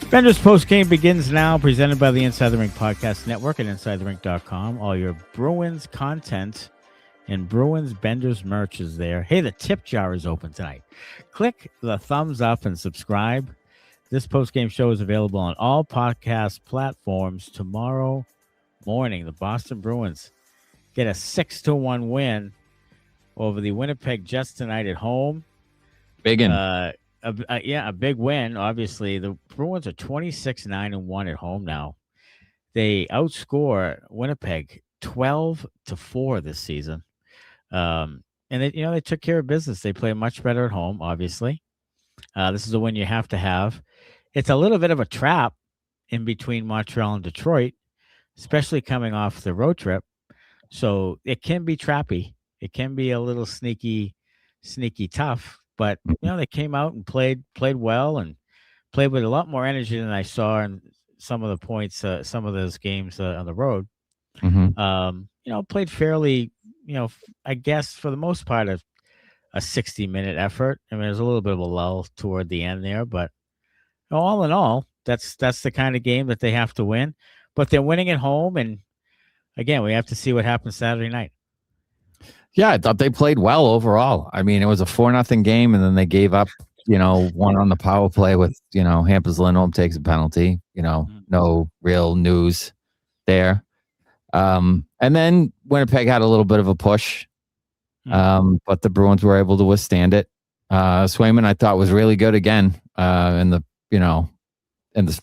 Benders Postgame begins now, presented by the Inside the Rink Podcast Network and InsideTheRink.com. All your Bruins content and Bruins Benders merch is there. Hey, the tip jar is open tonight. Click the thumbs up and subscribe. This postgame show is available on all podcast platforms. Tomorrow morning, the Boston Bruins get a 6-1 win over the Winnipeg Jets tonight at home. Big in. A big win. Obviously, the Bruins are 26-9-1 at home now. They outscore Winnipeg 12-4 this season. And they took care of business. They play much better at home, obviously. This is a win you have to have. It's a little bit of a trap in between Montreal and Detroit, especially coming off the road trip. So it can be trappy. It can be a little sneaky tough. But they came out and played well and played with a lot more energy than I saw in some of the points, some of those games on the road. Mm-hmm. Played fairly. I guess for the most part, a 60-minute effort. I mean, there's a little bit of a lull toward the end there, but all in all, that's the kind of game that they have to win. But they're winning at home, and again, we have to see what happens Saturday night. Yeah, I thought they played well overall. I mean, it was a 4-0 game, and then they gave up, one on the power play with, Hampus Lindholm takes a penalty. No real news there. And then Winnipeg had a little bit of a push, but the Bruins were able to withstand it. Swayman, I thought, was really good again in the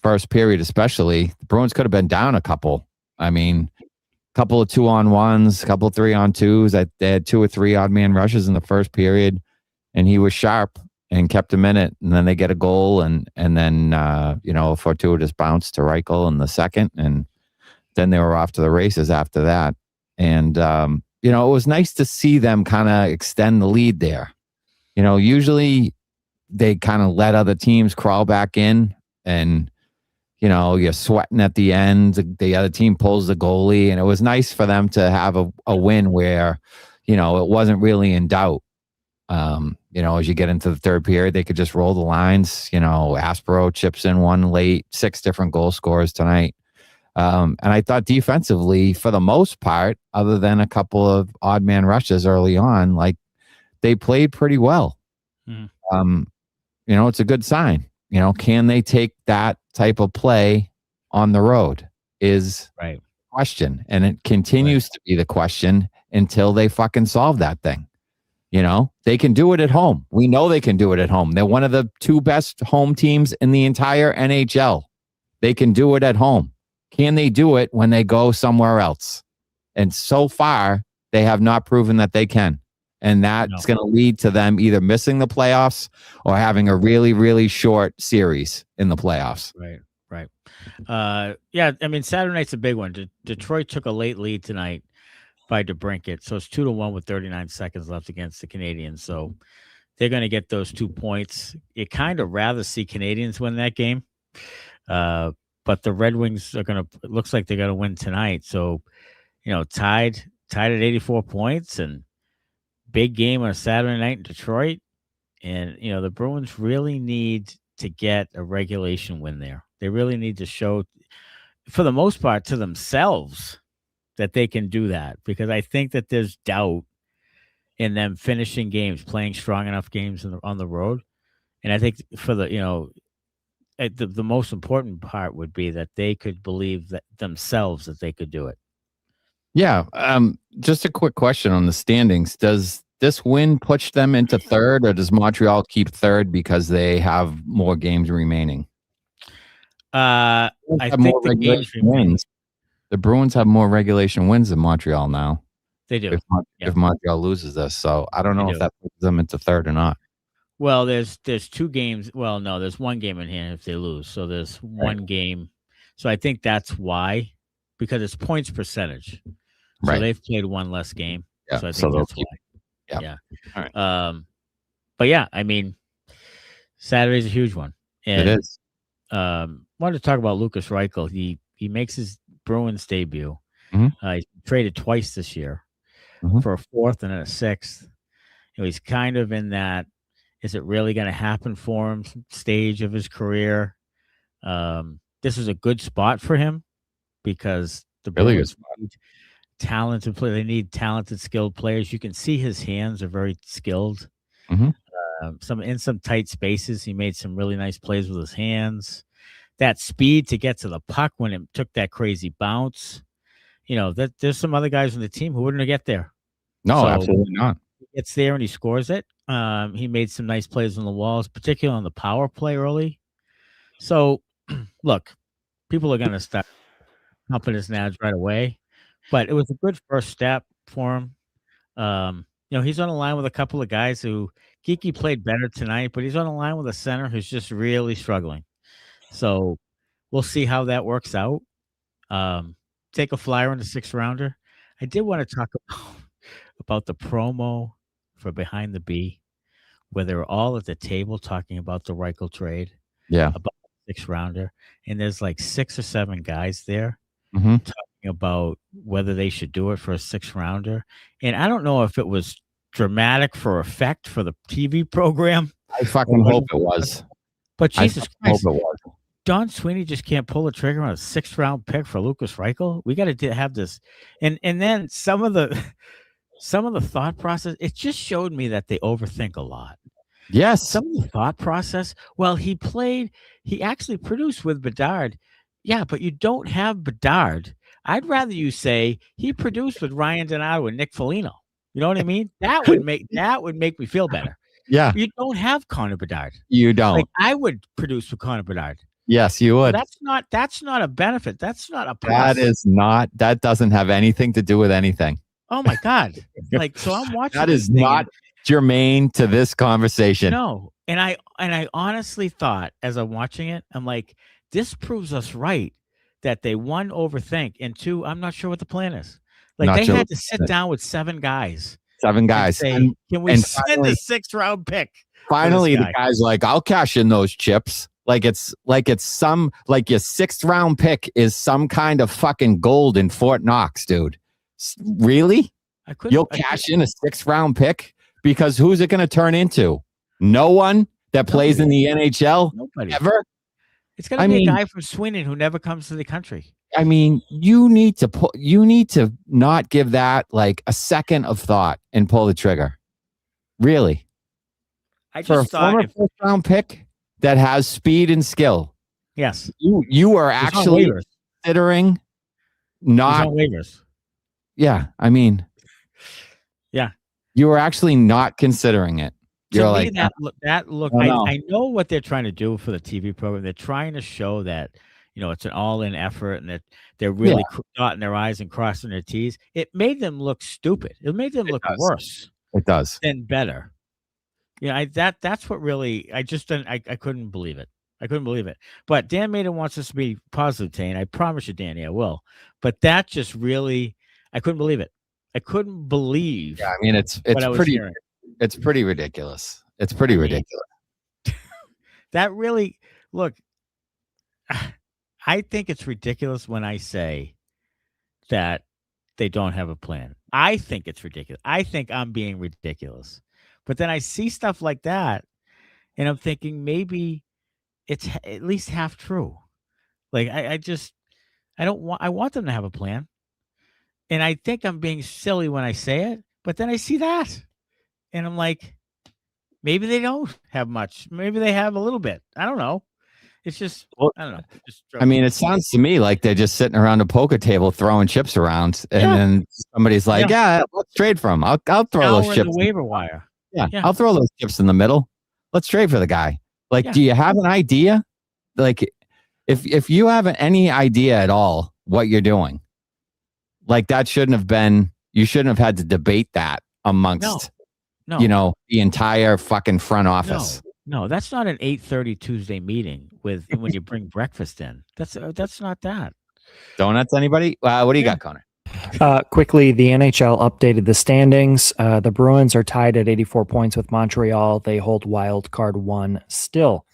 first period, especially. The Bruins could have been down a couple. I mean, couple of 2-on-1s, couple of 3-on-2s. They had 2 or 3 odd man rushes in the first period, and he was sharp and kept him in it. And then they get a goal, and then a fortuitous bounce to Reichel in the second, and then they were off to the races after that. And it was nice to see them kind of extend the lead there. Usually they kind of let other teams crawl back in, and you're sweating at the end. The other team pulls the goalie, and it was nice for them to have a win where, it wasn't really in doubt. As you get into the third period, they could just roll the lines. Aspero chips in one late, 6 different goal scorers tonight. And I thought defensively, for the most part, other than a couple of odd man rushes early on, like they played pretty well. It's a good sign. Can they take that type of play on the road is right question. And it continues to be the question until they fucking solve that thing. They can do it at home. We know they can do it at home. They're one of the 2 best home teams in the entire NHL. They can do it at home. Can they do it when they go somewhere else? And so far, they have not proven that they can. And that's going to lead to them either missing the playoffs or having a really, really short series in the playoffs. Right. I mean, Saturday night's a big one. Detroit took a late lead tonight by DeBrincat. So it's 2-1 with 39 seconds left against the Canadiens. So they're going to get those 2 points. You kind of rather see Canadiens win that game. But the Red Wings are it looks like they're going to win tonight. So, tied at 84 points, and big game on a Saturday night in Detroit. And, the Bruins really need to get a regulation win there. They really need to show, for the most part, to themselves that they can do that, because I think that there's doubt in them finishing games, playing strong enough games on the road. And I think for the most important part would be that they could believe that themselves that they could do it. Yeah. Just a quick question on the standings. Does this win push them into third, or does Montreal keep third because they have more games remaining? I think the games wins. The Bruins have more regulation wins than Montreal now. They do. If Montreal loses this. So I don't know if that puts them into third or not. Well, there's 2 games. Well, no, there's 1 game in hand if they lose. So there's 1 game. So I think that's why, because it's points percentage. So they've played 1 less game. Yeah. So I think that's why. Yeah. All right. But yeah, I mean, Saturday's a huge one. And, it is. Wanted to talk about Lukas Reichel. He makes his Bruins debut. Mm-hmm. He's traded twice this year for a 4th and a 6th. He's kind of in that, is it really going to happen for him stage of his career? This is a good spot for him because the Really good Bruins need talented play. They need talented, skilled players. You can see his hands are very skilled. Mm-hmm. Some tight spaces, he made some really nice plays with his hands. That speed to get to the puck when it took that crazy bounce. That there's some other guys on the team who wouldn't get there. No, So, absolutely not. He gets there and he scores it. He made some nice plays on the walls, particularly on the power play early. So, look, people are going to start pumping his nads right away, but it was a good first step for him. He's on the line with a couple of guys who Geekie played better tonight, but he's on the line with a center who's just really struggling. So we'll see how that works out. Take a flyer on the 6th rounder. I did want to talk about the promo for Behind the B, where they were all at the table talking about the Reichel trade. Yeah. About the 6th rounder. And there's like 6 or 7 guys there Mm-hmm. talking about whether they should do it for a 6th rounder. And I don't know if it was dramatic for effect for the TV program. I fucking hope it was. But Jesus Christ, hope it was. Don Sweeney just can't pull the trigger on a 6th round pick for Lucas Reichel. We got to have this. And then some of the thought process, it just showed me that they overthink a lot. Yes. Some of the thought process. Well, he actually produced with Bedard. Yeah, but you don't have Bedard. I'd rather you say he produced with Ryan Donato and Nick Foligno. You know what I mean? That would make me feel better. Yeah. You don't have Connor Bedard. You don't. Like, I would produce with Connor Bedard. Yes, you would. That's not a benefit. That's not a plus. That doesn't have anything to do with anything. Oh my God. Like, so I'm watching. That is not germane to this conversation. No. And I honestly thought as I'm watching it, I'm like, this proves us right that they, 1, overthink, and 2, I'm not sure what the plan is. Like, they had to sit down with 7 guys. 7 guys. Say, can we send the 6th round pick? Finally, the guy's like, I'll cash in those chips. Like it's your 6th round pick is some kind of fucking gold in Fort Knox, dude. Really? You'll cash in a 6th round pick? Because who's it going to turn into? No one that plays in the NHL? Nobody. Ever? It's going to be a guy from Sweden who never comes to the country. I mean, you need to not give that like a second of thought and pull the trigger. Really? I just thought former 1st round pick that has speed and skill. Yes. You are actually considering not waivers. Yeah, I mean, yeah. You were actually not considering it. You're like that look. I know what they're trying to do for the TV program. They're trying to show that it's an all-in effort and that they're really dotting their I's and crossing their T's. It made them look stupid. It made them look worse. It does. Than better. Yeah, that's what really. I couldn't believe it. I couldn't believe it. But Dan Maiden wants us to be positive, Tane. I promise you, Danny, I will. But that just really, I couldn't believe it. I couldn't believe. Yeah, I mean, it's pretty ridiculous. It's pretty ridiculous. That really, look, I think it's ridiculous when I say that they don't have a plan. I think it's ridiculous. I think I'm being ridiculous. But then I see stuff like that, and I'm thinking maybe it's at least half true. Like, I want them to have a plan. And I think I'm being silly when I say it, but then I see that. And I'm like, maybe they don't have much. Maybe they have a little bit. I don't know. It's just, I don't know. I mean, it sounds to me like they're just sitting around a poker table throwing chips around. And then somebody's like, let's trade for him. I'll throw those chips. The waiver wire. Yeah, I'll throw those chips in the middle. Let's trade for the guy. Like, do you have an idea? Like, if you have any idea at all what you're doing, like that you shouldn't have had to debate that amongst, the entire fucking front office. No, that's not an 8:30 Tuesday meeting when you bring breakfast in. That's not that. Donuts, anybody? What do you got, Connor? Quickly, the NHL updated the standings. The Bruins are tied at 84 points with Montreal. They hold wild card 1 still.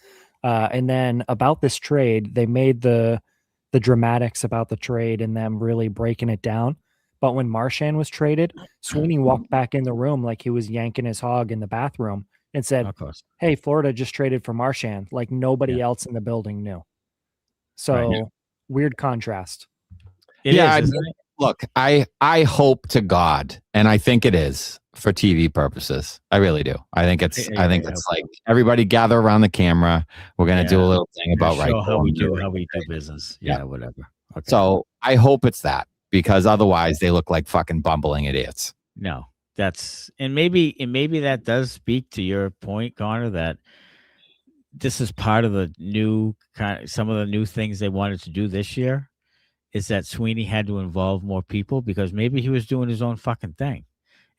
And then about this trade, they made the dramatics about the trade and them really breaking it down. But when Marchand was traded, Sweeney walked back in the room like he was yanking his hog in the bathroom and said, "Hey, Florida just traded for Marchand." Like nobody else in the building knew. So weird contrast. It is, isn't it? Look, I hope to God, and I think it is for TV purposes. I really do. I think it's like everybody gather around the camera. We're gonna do a little thing about how we do business. Yeah, whatever. Okay. So I hope it's that, because otherwise they look like fucking bumbling idiots. No, maybe that does speak to your point, Connor, that this is part of the new some of the new things they wanted to do this year, is that Sweeney had to involve more people, because maybe he was doing his own fucking thing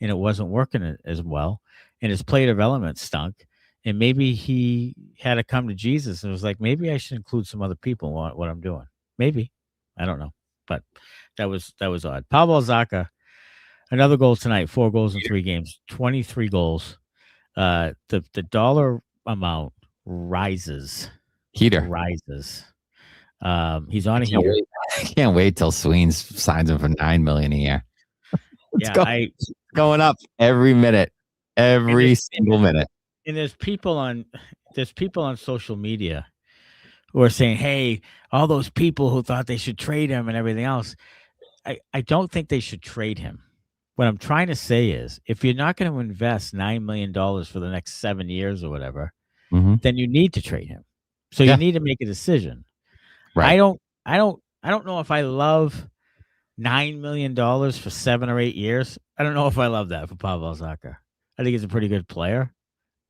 and it wasn't working as well, and his play development stunk, and maybe he had to come to Jesus and was like, maybe I should include some other people in what I'm doing. Maybe, I don't know, but that was odd. Pavel Zacha, another goal tonight, 4 goals in 3 games, 23 goals. The dollar amount rises. Rises. He's on a heater. I can't wait till Sweeney signs him for $9 million a year. It's going up every minute, every single minute. And there's people on social media who are saying, hey, all those people who thought they should trade him and everything else. I don't think they should trade him. What I'm trying to say is, if you're not going to invest $9 million for the next 7 years or whatever, then you need to trade him. So you need to make a decision. Right. I don't know if I love $9 million for 7 or 8 years. I don't know if I love that for Pavel Zacha. I think he's a pretty good player.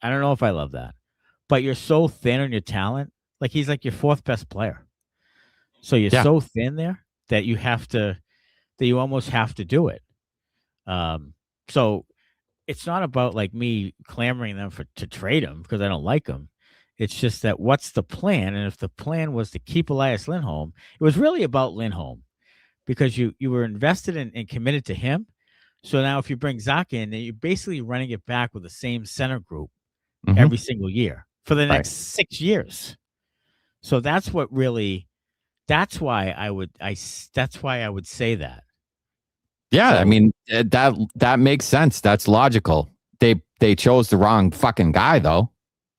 I don't know if I love that. But you're so thin on your talent. Like, he's like your 4th best player. So you're so thin there that you almost have to do it. So it's not about like me clamoring them to trade him because I don't like him. It's just that, what's the plan? And if the plan was to keep Elias Lindholm, it was really about Lindholm, because you were invested in and committed to him. So now if you bring Zacha in, then you're basically running it back with the same center group every single year for the next 6 years. So that's what really, that's why I would say that. Yeah, I mean, that makes sense. That's logical. They chose the wrong fucking guy, though.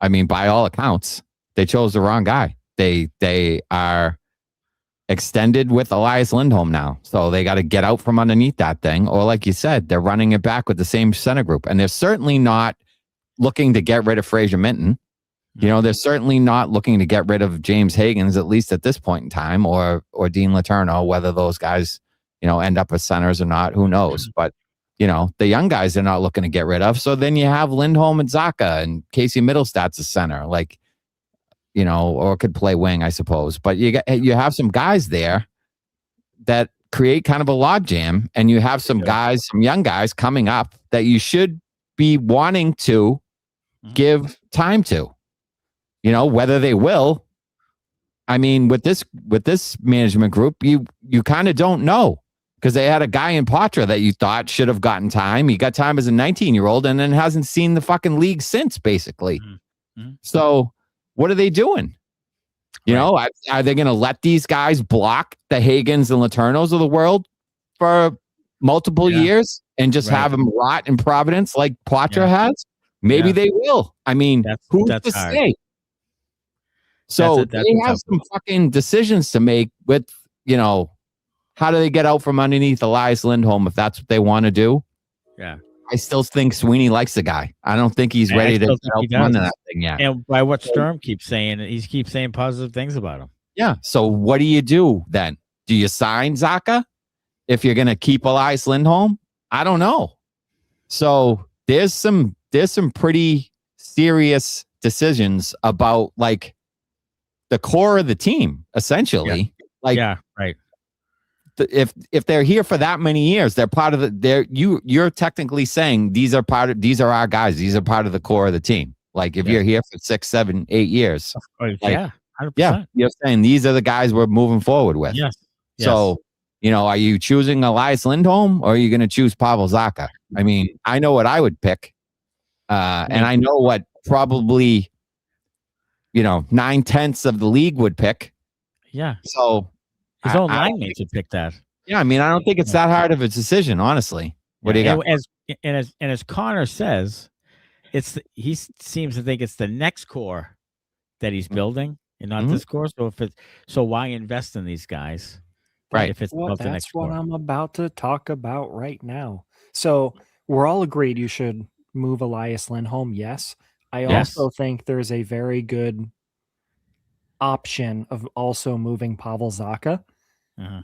I mean, by all accounts, they chose the wrong guy. They are extended with Elias Lindholm now, so they got to get out from underneath that thing. Or, like you said, they're running it back with the same center group, and they're certainly not looking to get rid of Fraser Minton. You know, they're certainly not looking to get rid of James Higgins, at least at this point in time, or Dean Letourneau. Whether those guys, end up as centers or not, who knows? But the young guys they're not looking to get rid of. So then you have Lindholm and Zacha, and Casey Middlestat's a center, or could play wing, I suppose. But you have some guys there that create kind of a logjam, and you have some guys, some young guys coming up that you should be wanting to give time to. Whether they will. I mean, with this management group, you kind of don't know. Because they had a guy in Poitras that you thought should have gotten time. He got time as a 19-year-old and then hasn't seen the fucking league since, basically. So what are they doing? Are they going to let these guys block the Hagans and Letourneaus of the world for multiple years and just have them rot in Providence like Poitras has? Maybe they will. I mean, who's to say? So they have some fucking decisions to make with, how do they get out from underneath Elias Lindholm if that's what they want to do? Yeah. I still think Sweeney likes the guy. I don't think he's ready to get out from under that thing yet. And by what Sturm keeps saying, he keeps saying positive things about him. Yeah. So what do you do then? Do you sign Zacha if you're going to keep Elias Lindholm? I don't know. So there's some pretty serious decisions about like the core of the team, essentially. Right. If they're here for that many years, they're part of the. You're technically saying these are our guys. These are part of the core of the team. Like if you're here for 6, 7, 8 years, 100%. You're saying these are the guys we're moving forward with. Yes. So are you choosing Elias Lindholm or are you going to choose Pavel Zacha? I mean, I know what I would pick, and I know what probably 9/10 of the league would pick. Yeah. So. His own line mates would pick that. Yeah, I mean, I don't think it's that hard of a decision, honestly. What do you got? As Connor says, he seems to think it's the next core that he's building, and not the score. So why invest in these guys? Right. If it's Well, about the next that's what score. I'm about to talk about right now. So we're all agreed you should move Elias Lindholm. Yes. I also think there's a very good option of also moving Pavel Zacha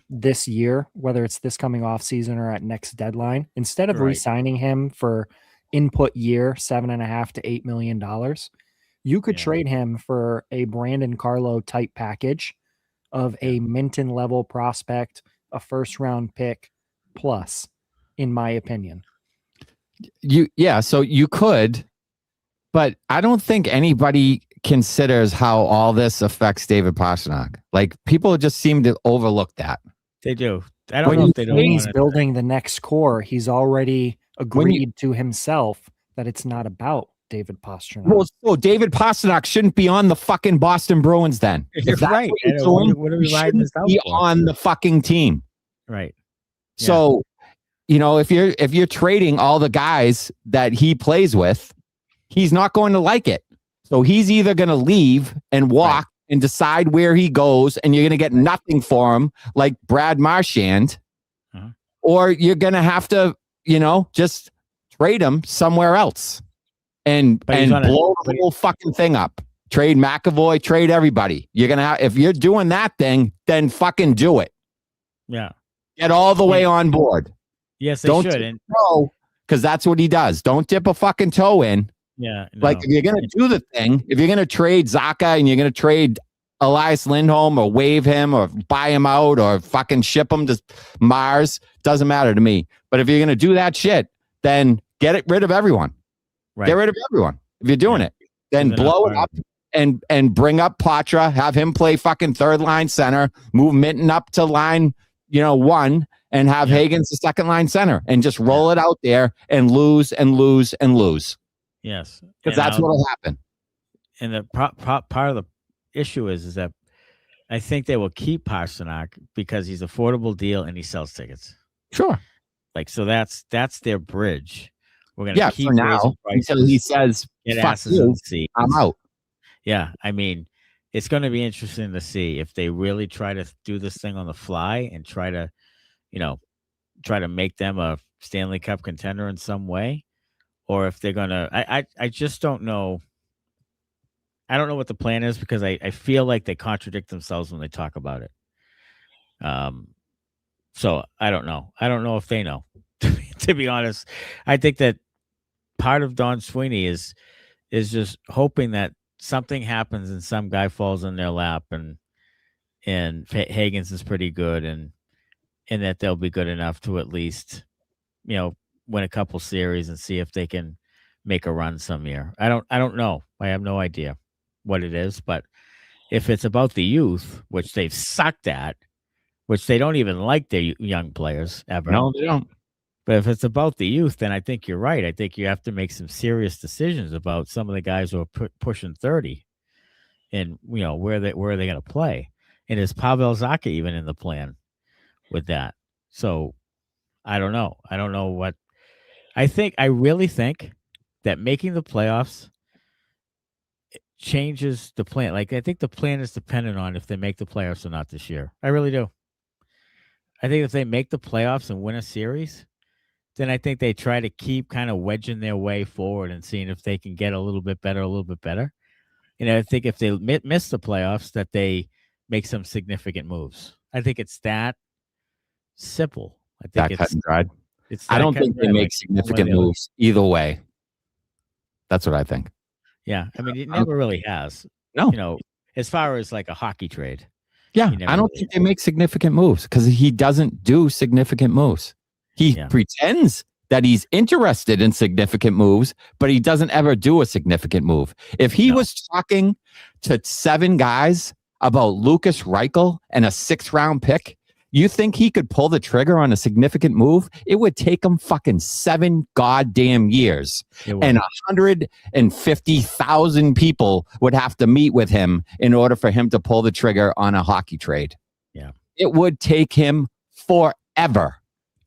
this year, whether it's this coming off season or at next deadline. Instead of re-signing him for input year $7.5 to $8 million, you could trade him for a Brandon Carlo type package of a Minton level prospect, a first round pick plus, in my opinion. So you could, but I don't think anybody considers how all this affects David Pastrnak. Like, people just seem to overlook that. They do. I don't know if they don't. He's building the next core. He's already agreed to himself that it's not about David Pastrnak. Well, so David Pastrnak shouldn't be on the fucking Boston Bruins then. You're right. What are we riding this out for? On the fucking team. Right. Yeah. So, if you're trading all the guys that he plays with, he's not going to like it. So he's either going to leave and walk and decide where he goes, and you're going to get nothing for him, like Brad Marchand, or you're going to have to, just trade him somewhere else and blow the whole fucking thing up. Trade McAvoy, trade everybody. You're going to have, if you're doing that thing, then fucking do it. Yeah. Get all the way on board. Yes, they should. Because that's what he does. Don't dip a fucking toe in. Yeah. No. Like, if you're going to do the thing, if you're going to trade Zacha and you're going to trade Elias Lindholm or waive him or buy him out or fucking ship him to Mars, doesn't matter to me. But if you're going to do that shit, then get rid of everyone. Right. Get rid of everyone. If you're doing it, then blow it up and bring up Poitras, have him play fucking third line center, move Minton up to line, 1, and have Hagen's the second line center, and just roll it out there and lose and lose and lose. Yes, because that's what will happen. And the part of the issue is that I think they will keep Pastrnak because he's affordable deal and he sells tickets. Sure. Like, so that's their bridge. We're gonna keep for now until he says, "Fuck you, I'm out." Yeah, I mean, it's going to be interesting to see if they really try to do this thing on the fly and try to make them a Stanley Cup contender in some way, or if they're gonna. I just don't know. I don't know what the plan is because I feel like they contradict themselves when they talk about it. So I don't know. I don't know if they know. To be honest, I think that part of Don Sweeney is just hoping that something happens and some guy falls in their lap and Hagen's is pretty good and that they'll be good enough to at least, win a couple series and see if they can make a run some year. I don't know. I have no idea what it is, but if it's about the youth, which they've sucked at, which they don't even like their young players ever. No, they don't. But if it's about the youth, then I think you're right. I think you have to make some serious decisions about some of the guys who are pushing 30 and, where are they going to play? And is Pavel Zacha even in the plan with that? So I don't know. I don't know what I really think that making the playoffs changes the plan. Like, I think the plan is dependent on if they make the playoffs or not this year. I really do. I think if they make the playoffs and win a series, then I think they try to keep kind of wedging their way forward and seeing if they can get a little bit better. I think if they miss the playoffs, that they make some significant moves. I think it's that simple. I think cut and dried. I don't think they make significant moves either way. That's what I think. Yeah. I mean, it never really has. No. As far as like a hockey trade. Yeah. I don't think they make significant moves because he doesn't do significant moves. He pretends that he's interested in significant moves, but he doesn't ever do a significant move. If he was talking to 7 guys about Lukas Reichel and a 6th round pick, you think he could pull the trigger on a significant move? It would take him fucking 7 goddamn years. And 150,000 people would have to meet with him in order for him to pull the trigger on a hockey trade. Yeah. It would take him forever.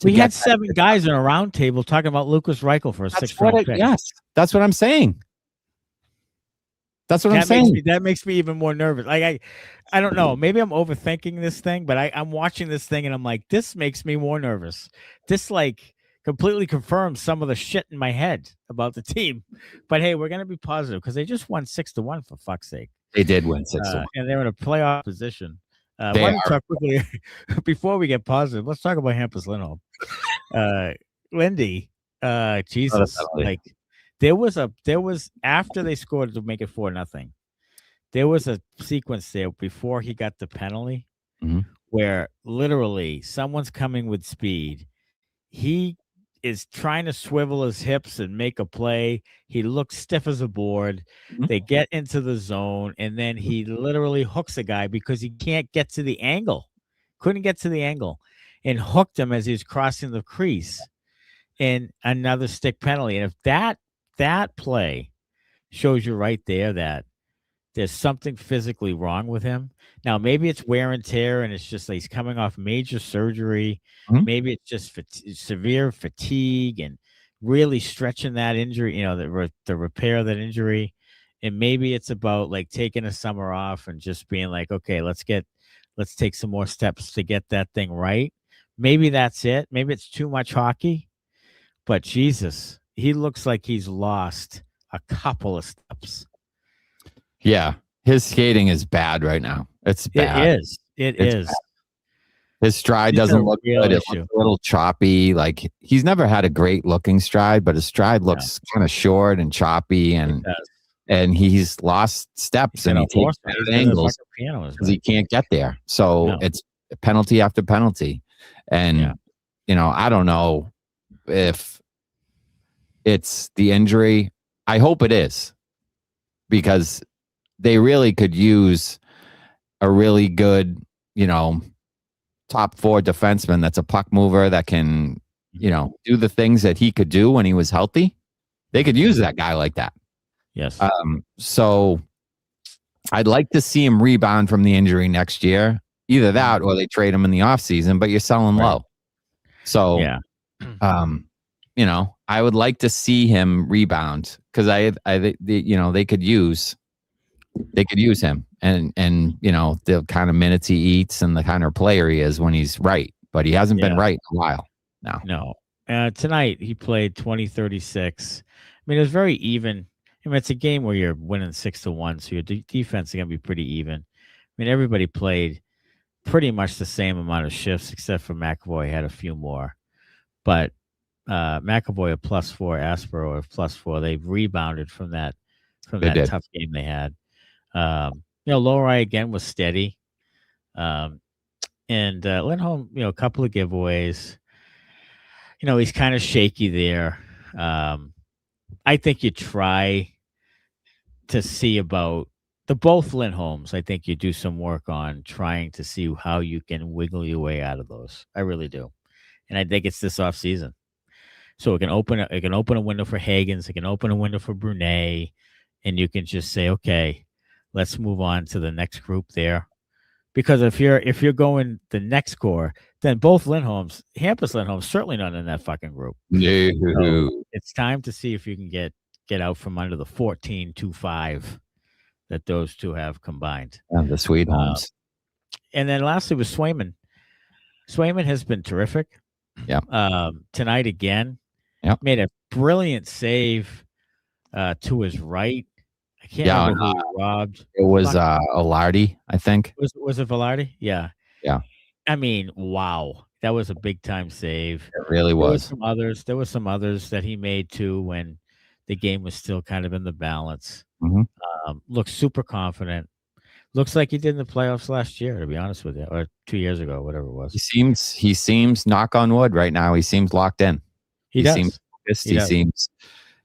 We had 7 guys in a round table talking about Lukas Reichel for a 6th round pick. Yes, that's what I'm saying. That's what I'm saying. That makes me even more nervous. Like I don't know. Maybe I'm overthinking this thing, but I'm watching this thing and I'm like, this makes me more nervous. This like completely confirms some of the shit in my head about the team. But hey, we're gonna be positive because they just won 6-1 for fuck's sake. They did win 6-1, and they're in a playoff position. Why They don't we are. talk quickly before we get positive? Let's talk about Hampus Lindholm. Lindy, Jesus, Definitely. like there was after they scored to make it 4-0. There was a sequence there before he got the penalty Mhm. where literally someone's coming with speed. He is trying to swivel his hips and make a play. He looks stiff as a board. Mhm. They get into the zone, and then he literally hooks a guy because he can't get to the angle. Couldn't get to the angle, and hooked him as he was crossing the crease. And another stick penalty. And if that play shows you right there that there's something physically wrong with him. Now, maybe it's wear and tear, and it's just like he's coming off major surgery. Mhm. Maybe it's just severe fatigue and really stretching that injury, the repair of that injury. And maybe it's about like taking a summer off and just being like, okay, let's take some more steps to get that thing right. Maybe that's it. Maybe it's too much hockey. But Jesus, he looks like he's lost a couple of steps. Yeah, his skating is bad right now. It's bad. It It's is. bad. His stride It's a doesn't look real good. It issue. looks a little choppy. Like he's never had a great looking stride, but his stride looks kind of short and choppy, It does. and he's lost steps and he takes bad angles because he can't get there. So it's penalty after penalty. And, I don't know if it's the injury. I hope it is, because they really could use a really good, top 4 defenseman that's a puck mover that can, do the things that he could do when he was healthy. They could use that guy like that. Yes. So I'd like to see him rebound from the injury next year. Either that or they trade him in the offseason, but you're selling low. So, I would like to see him rebound because they could use him and the kind of minutes he eats and the kind of player he is when he's right, but he hasn't been right in a while now. No. Tonight he played 20-36. I mean, it was very even. I mean, it's a game where you're winning 6-1, so your defense is going to be pretty even. I mean, everybody played pretty much the same amount of shifts except for McAvoy had a few more. But McAvoy a +4, Aspero a +4. They've rebounded from that tough game they had. Lohrei again was steady. And Lindholm, a couple of giveaways. He's kind of shaky there. I think you try to see about both Lindholms. I think you do some work on trying to see how you can wiggle your way out of those. I really do. And I think it's this offseason. So it can open a window for Hagens. It can open a window for Brunet. And you can just say, okay, let's move on to the next group there. Because if you're going the next core, then both Hampus Lindholm's certainly not in that fucking group. No. So it's time to see if you can get out from under the 14-5 that those two have combined. And the Sweet Homes. And then lastly was Swayman. Swayman has been terrific. Yeah. Tonight again. Yeah. Made a brilliant save to his right. I can't remember who he robbed. It was Alardi, I think. Was it Velarde? Yeah. Yeah. I mean, wow. That was a big time save. It really was. There were some others that he made too when the game was still kind of in the balance. Mm-hmm. Looks super confident. Looks like he did in the playoffs last year, to be honest with you, or 2 years ago, whatever it was. He seems knock on wood right now. He seems locked in. He does. Seems focused.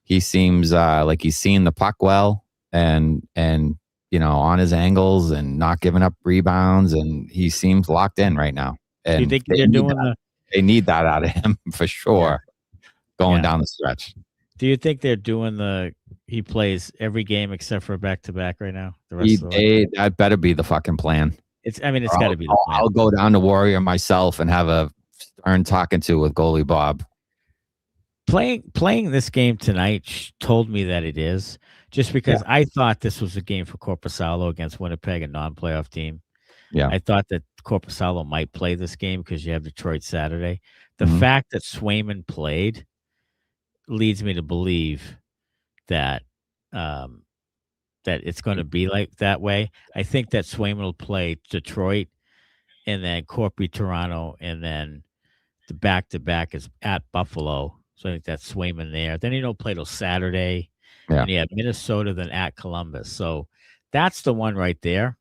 He seems like he's seeing the puck well and on his angles and not giving up rebounds, and he sems locked in right now. And you think they need that out of him for sure. Going down the stretch. Do you think they're doing he plays every game except for back-to-back right now? The rest of the that better be the fucking plan. It's got to be the plan. I'll go down to Warrior myself and have a stern talking to with goalie Bob. Playing this game tonight told me that it is just because I thought this was a game for Korpisalo against Winnipeg, a non-playoff team. Yeah. I thought that Korpisalo might play this game because you have Detroit Saturday. The Mhm. fact that Swayman played leads me to believe that that it's going to be like that way. I think that Swayman will play Detroit and then Corpy Toronto, and then the back-to-back is at Buffalo. So I think that's Swayman there. Then you don't play till Saturday. Yeah. And you have Minnesota, then at Columbus. So that's the one right there.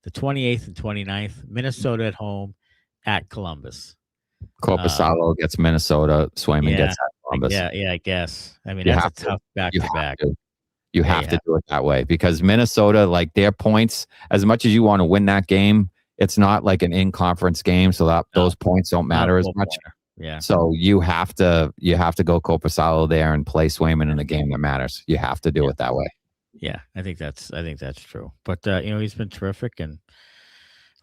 The 28th and 29th, Minnesota at home, at Columbus. Korpisalo gets Minnesota. Swayman gets at Columbus. Yeah, I guess. I mean, You that's have a tough back-to-back. You have to do it that way because Minnesota, like their points, as much as you want to win that game, it's not like an in-conference game, so that those points don't matter as much. Yeah. So you have to go Korpisalo there and play Swayman in the game that matters. You have to do it that way. Yeah, I think that's true. But he's been terrific, and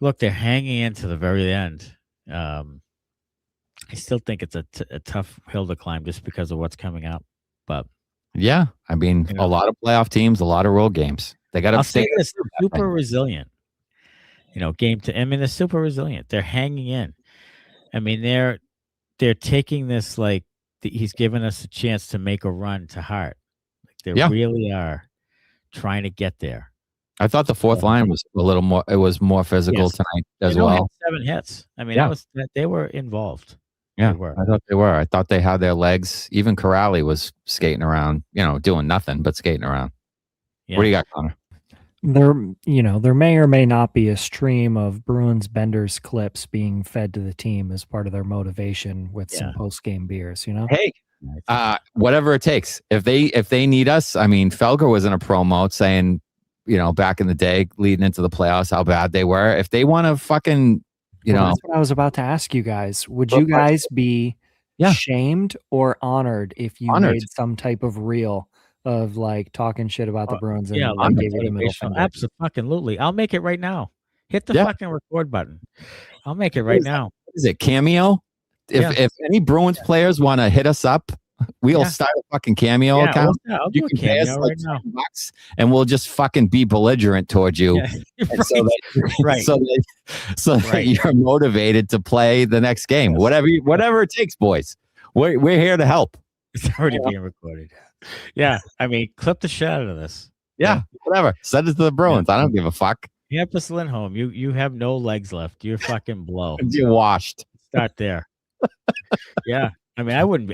look, they're hanging in to the very end. I still think it's a tough hill to climb just because of what's coming up. But yeah, I mean, a lot of playoff teams, a lot of road games. They got to stay. They're super resilient. They're super resilient. They're hanging in. I mean, they're taking this like he's given us a chance to make a run to Hart. Like they really are trying to get there. I thought the fourth line was a little more. It was more physical tonight as well. Had 7 hits. I mean, they were involved. Yeah, I thought they were. I thought they had their legs. Even Kuraly was skating around, doing nothing but skating around. Yeah. What do you got, Connor? There may or may not be a stream of Bruins Benders clips being fed to the team as part of their motivation with some post-game beers. Hey, whatever it takes. If they need us, I mean, Felger was in a promo saying, back in the day, leading into the playoffs, how bad they were. If they want to fucking, that's what I was about to ask you guys. Would you guys be shamed or honored if you made some type of reel of like talking shit about the Bruins and gave you the middle finger? Absolutely. I'll make it right now. Hit the fucking record button. I'll make it right now. Is it Cameo? If any Bruins players want to hit us up, we'll start a fucking Cameo account. I'll do a Cameo right now. And we'll just fucking be belligerent towards you. So that you're motivated to play the next game. Whatever it takes, boys. We're here to help. It's already being recorded. Yeah, I mean, clip the shit out of this. Yeah, whatever. Send it to the Bruins. I don't give a fuck. Hampus Lindholm, you have no legs left. You're fucking blow. You're washed. Start there. Yeah, I mean,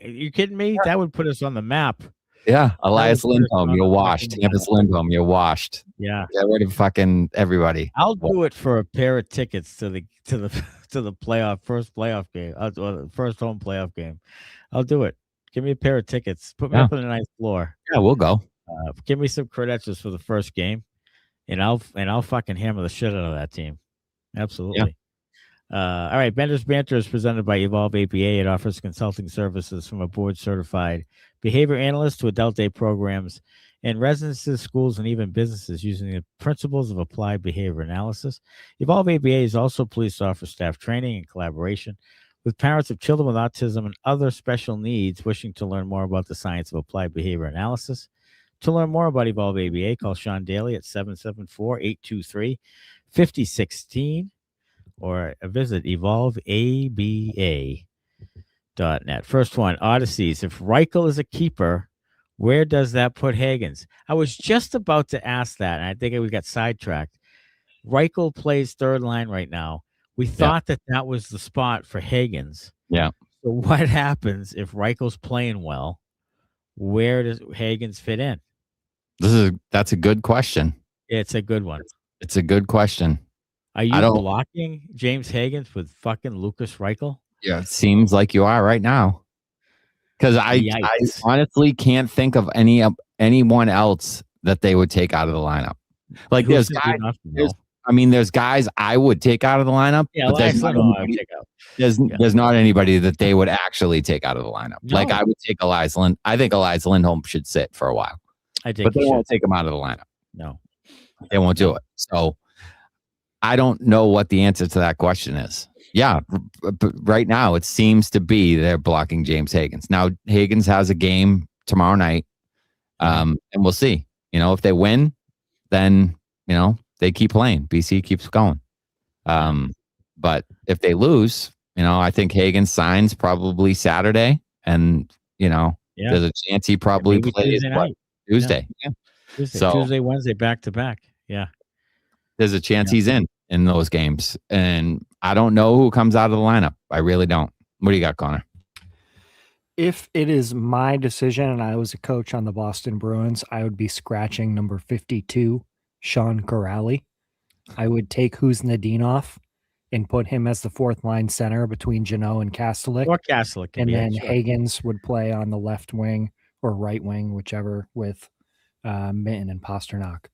you kidding me? That would put us on the map. Yeah, Elias Lindholm, you're washed. Hampus Lindholm, you're washed. Yeah, get rid of fucking everybody. I'll do it for a pair of tickets to the first playoff game, first home playoff game. I'll do it. Give me a pair of tickets. Put me up on a nice floor. Yeah, we'll go. Give me some credentials for the first game, and I'll fucking hammer the shit out of that team. Absolutely. Yeah. All right. Benders Banter is presented by Evolve APA. It offers consulting services from a board-certified behavior analyst to adult day programs and residences, schools, and even businesses using the principles of applied behavior analysis. Evolve APA is also pleased to offer staff training and collaboration with parents of children with autism and other special needs wishing to learn more about the science of applied behavior analysis. To learn more about Evolve ABA, call Sean Daly at 774-823-5016 or visit evolveaba.net. First one, Odysseys. If Reichel is a keeper, where does that put Hagens? I was just about to ask that, and I think we got sidetracked. Reichel plays third line right now. We thought that was the spot for Hagens. Yeah. So what happens if Reichel's playing well? Where does Hagens fit in? That's a good question. It's a good one. It's a good question. Are you blocking James Hagens with fucking Lucas Reichel? Yeah, it seems like you are right now. Because I honestly can't think of anyone else that they would take out of the lineup. Like there's guys I would take out of the lineup. Yeah, but there's not anybody that they would actually take out of the lineup. No. Like I would take Elias Lindholm. I think Elias Lindholm should sit for a while. But they won't take him out of the lineup. No. They won't do it. So I don't know what the answer to that question is. Yeah, but right now it seems to be they're blocking James Hagens. Now Hagens has a game tomorrow night And we'll see. If they win, then they keep playing. BC keeps going. But if they lose, I think Hagen signs probably Saturday, and there's a chance he probably plays Tuesday. Yeah. Tuesday, Wednesday, back to back. Yeah, there's a chance he's in those games, and I don't know who comes out of the lineup. I really don't. What do you got, Connor? If it is my decision and I was a coach on the Boston Bruins, I would be scratching number 52, Sean Kuraly. I would take Kuznetsov and put him as the fourth line center between Jeannot and Kastelic. Or Kastelic. And then Hagens would play on the left wing or right wing, whichever, with Mitten and Pastrnak.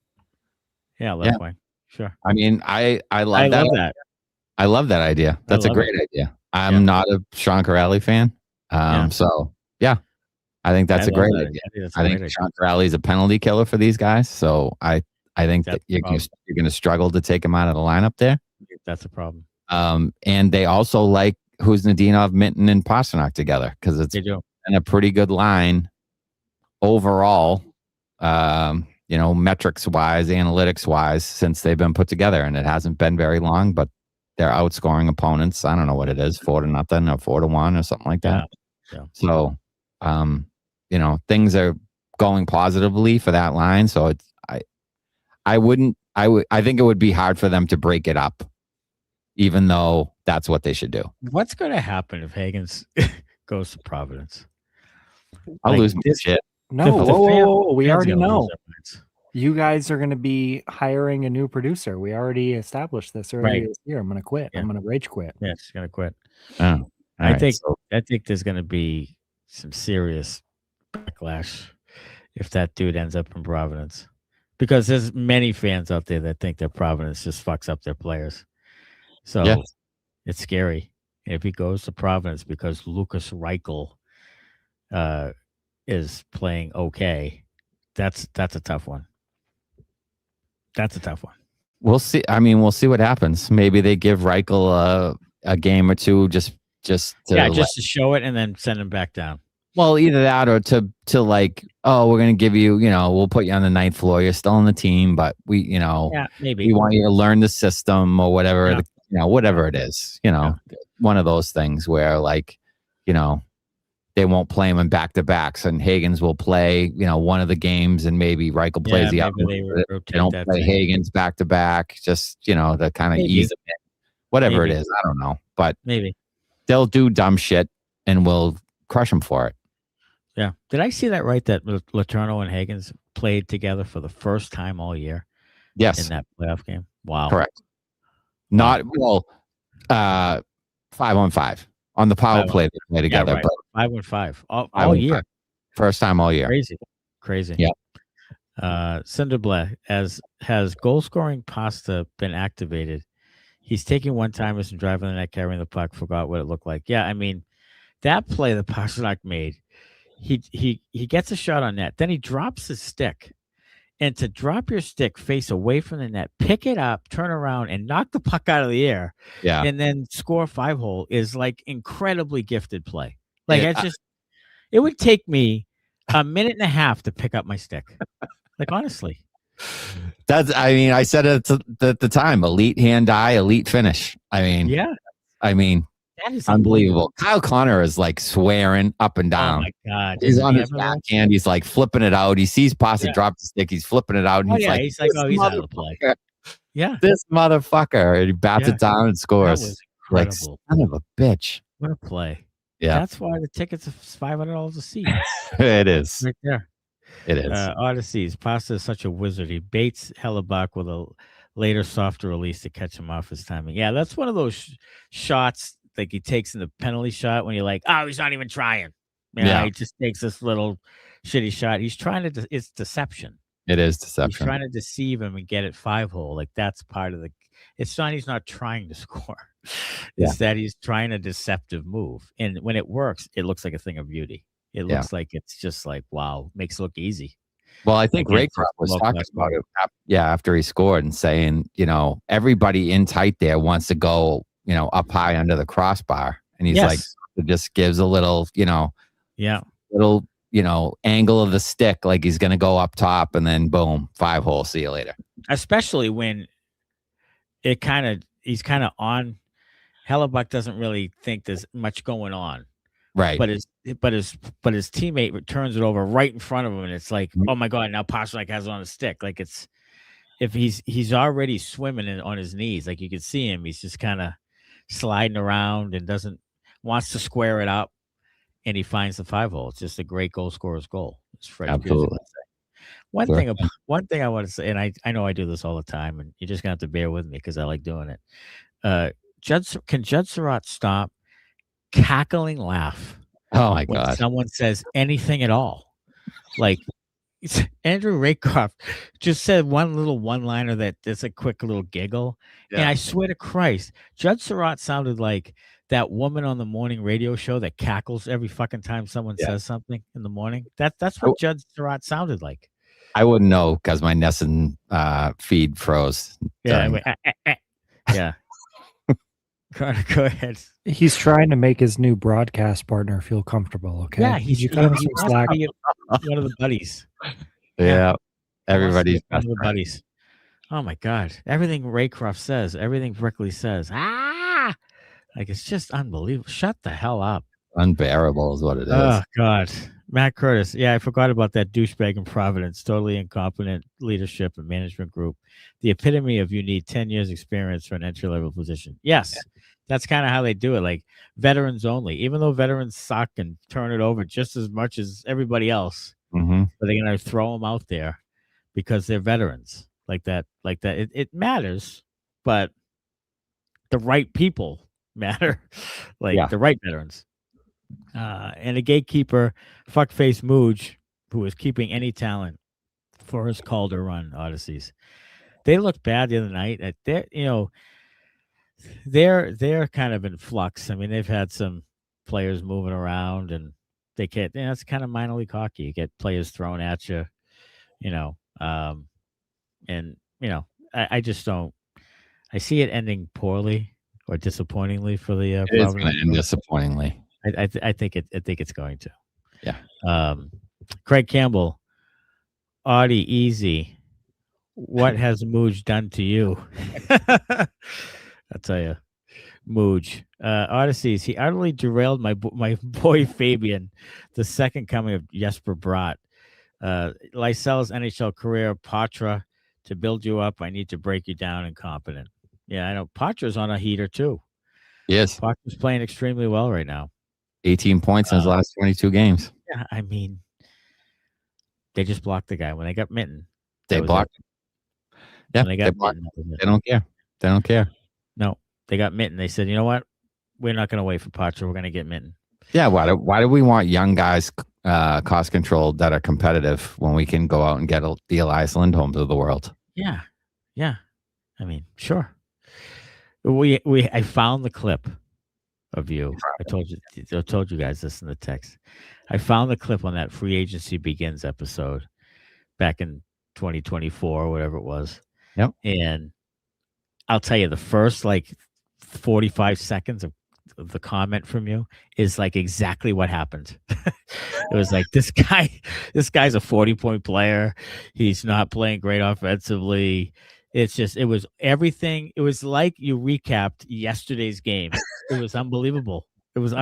Yeah, left wing. Sure. I mean, I love that. I love that idea. That's a great idea. I'm not a Sean Kuraly fan. So yeah, I think that's a great idea. I think Sean Kuraly is a penalty killer for these guys. So I think that you're going to struggle to take him out of the lineup there. That's a problem. And they also like Kuznetsov, Mitten, and Pastrnak together because it's been a pretty good line overall. Metrics wise, analytics wise, since they've been put together, and it hasn't been very long, but they're outscoring opponents. I don't know what it is, 4-0 or 4-1 or something like that. Yeah. So, things are going positively for that line. So I think it would be hard for them to break it up, even though that's what they should do. What's going to happen if Hagens goes to Providence? I'll lose my shit. No, we already know. You guys are going to be hiring a new producer. We already established this earlier this year. I'm going to quit. I'm going to rage quit. Yeah, she's going to quit. Oh, I think there's going to be some serious backlash if that dude ends up in Providence, because there's many fans out there that think that Providence just fucks up their players. So it's scary if he goes to Providence because Lucas Reichel is playing okay. That's a tough one. That's a tough one. We'll see. I mean, we'll see what happens. Maybe they give Reichel a game or two just to show it and then send him back down. Well, either that or to like, oh, we're gonna give you, we'll put you on the ninth floor. You're still on the team, but we, maybe we want you to learn the system or whatever. Whatever it is, one of those things where like, they won't play him in back-to-backs, and Hagens will play, one of the games, and maybe Reichel plays the other. They don't play Hagens back-to-back, just, to kind of ease him in. Whatever it is, I don't know. But maybe they'll do dumb shit, and we'll crush them for it. Yeah. Did I see that right, that Letourneau and Hagens played together for the first time all year? Yes. In that playoff game? Wow. Correct. Not, 5-on-5. On the power play, they play together. Right. 5-on-5 all year. First time all year. Crazy. Yeah. Cinderblad, has goal scoring pasta been activated? He's taking one-timers and driving the net, carrying the puck. Forgot what it looked like. Yeah, I mean, that play that Pastrnak made, he gets a shot on net, then he drops his stick. And to drop your stick face away from the net, pick it up, turn around, and knock the puck out of the air, and then score 5-hole is like incredibly gifted play. Like it would take me a minute and a half to pick up my stick. Like honestly, I said it at the time: elite hand-eye, elite finish. that is unbelievable. Kyle Connor is like swearing up and down. Oh my God. He's on his backhand. He's like flipping it out. He sees Pasta drop the stick. He's flipping it out. And he's out of the play. Yeah. This motherfucker. And he bats it down and scores. Like, son of a bitch. What a play. Yeah. That's why the tickets are $500 a seat. It is. Right there. It is. Odysseys. Pasta is such a wizard. He baits Hellebuck with a later softer release to catch him off his timing. Yeah, that's one of those shots like he takes in the penalty shot when you're like, oh, he's not even trying. He just takes this little shitty shot. He's trying to, it's deception. It is deception. He's trying to deceive him and get it 5-hole. Like that's part of the, it's not, he's not trying to score. It's that he's trying a deceptive move. And when it works, it looks like a thing of beauty. It looks like it's just like, wow, makes it look easy. Well, I think Raycroft was talking about it. After he scored and saying, everybody in tight there wants to go, up high under the crossbar. And he's like, it just gives a little, little, angle of the stick, like he's going to go up top, and then boom, 5-hole. See you later. Especially when he's kind of on. Hellebuck doesn't really think there's much going on, right? But his teammate returns it over right in front of him, and it's like, oh my god, now Pastrnak has it on a stick. Like it's if he's already swimming on his knees, like you can see him, he's just kind of sliding around and wants to square it up. And he finds the 5-hole. It's just a great goal scorer's goal. It's Freddie. Absolutely. One thing I want to say, and I know I do this all the time, and you're just gonna have to bear with me because I like doing it. Can Judd Surratt stop cackling laugh? Oh my when god! Someone says anything at all, like Andrew Raycroft just said one little one-liner that's a quick little giggle, and I swear to Christ, Judd Surratt sounded like that woman on the morning radio show that cackles every fucking time someone says something in the morning. That's what Judd Surratt sounded like. I wouldn't know because my Nesson feed froze. Yeah. Yeah. Go ahead. He's trying to make his new broadcast partner feel comfortable. Okay. Yeah, he cut him some slack. One of the buddies. Yeah. Everybody's one of the buddies. Oh my god! Everything Raycroft says, everything Brickley says. Like it's just unbelievable. Shut the hell up. Unbearable is what it is. Oh God. Matt Curtis. Yeah, I forgot about that douchebag in Providence. Totally incompetent leadership and management group. The epitome of you need 10 years experience for an entry-level position. Yes, that's kind of how they do it. Like veterans only. Even though veterans suck and turn it over just as much as everybody else, but they're going to throw them out there because they're veterans. Like that. It matters, but the right people matter. The right veterans. And a gatekeeper, fuckface Mooj, who was keeping any talent for his Calder run Odysseys. They looked bad the other night. They're kind of in flux. I mean, they've had some players moving around, and they can't. It's kind of minor league hockey. You get players thrown at you, I just don't. I see it ending poorly or disappointingly for the. It is going to end disappointingly. I think it's going to. Yeah. Craig Campbell, Audie, easy. What has Mooj done to you? I'll tell you, Mooj. Odysseys. He utterly derailed my boy Fabian, the second coming of Jesper Bratt. Lysell's NHL career, Poitras. To build you up, I need to break you down. Incompetent. Yeah, I know. Poitras on a heater too. Yes. Poitras playing extremely well right now. 18 points in his last 22 games. Yeah, I mean, they just blocked the guy when they got Minton. They blocked him. Yeah, they don't care. They don't care. No, they got Minton. They said, you know what? We're not going to wait for Poitras. We're going to get Minton. Yeah, why do we want young guys cost controlled that are competitive when we can go out and get the Elias Lindholms of the world? Yeah. I mean, sure. I found the clip of you. I told you guys this in the text. I found the clip on that Free Agency Begins episode back in 2024 or whatever it was. Yep. And I'll tell you, the first 45 seconds of the comment from you is like exactly what happened. It was like this guy's a 40-point player. He's not playing great offensively. It was everything. It was like you recapped yesterday's game. It was unbelievable. It was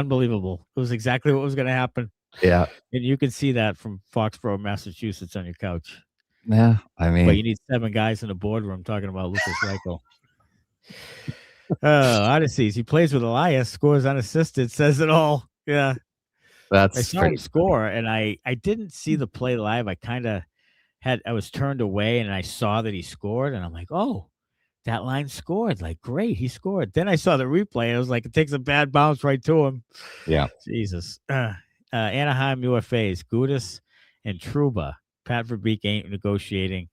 exactly what was going to happen. Yeah. And you can see that from Foxborough, Massachusetts on your couch. Yeah. I mean, but you need 7 guys in the boardroom talking about Lucas Reichel. Odysseys. He plays with Elias, scores unassisted, says it all. Yeah. I saw him score, and I didn't see the play live. I was turned away, and I saw that he scored, and I'm like, oh, that line scored. Like, great, he scored. Then I saw the replay, and it was like, it takes a bad bounce right to him. Yeah. Jesus. Anaheim UFAs, Gudis and Trouba. Pat Verbeek ain't negotiating.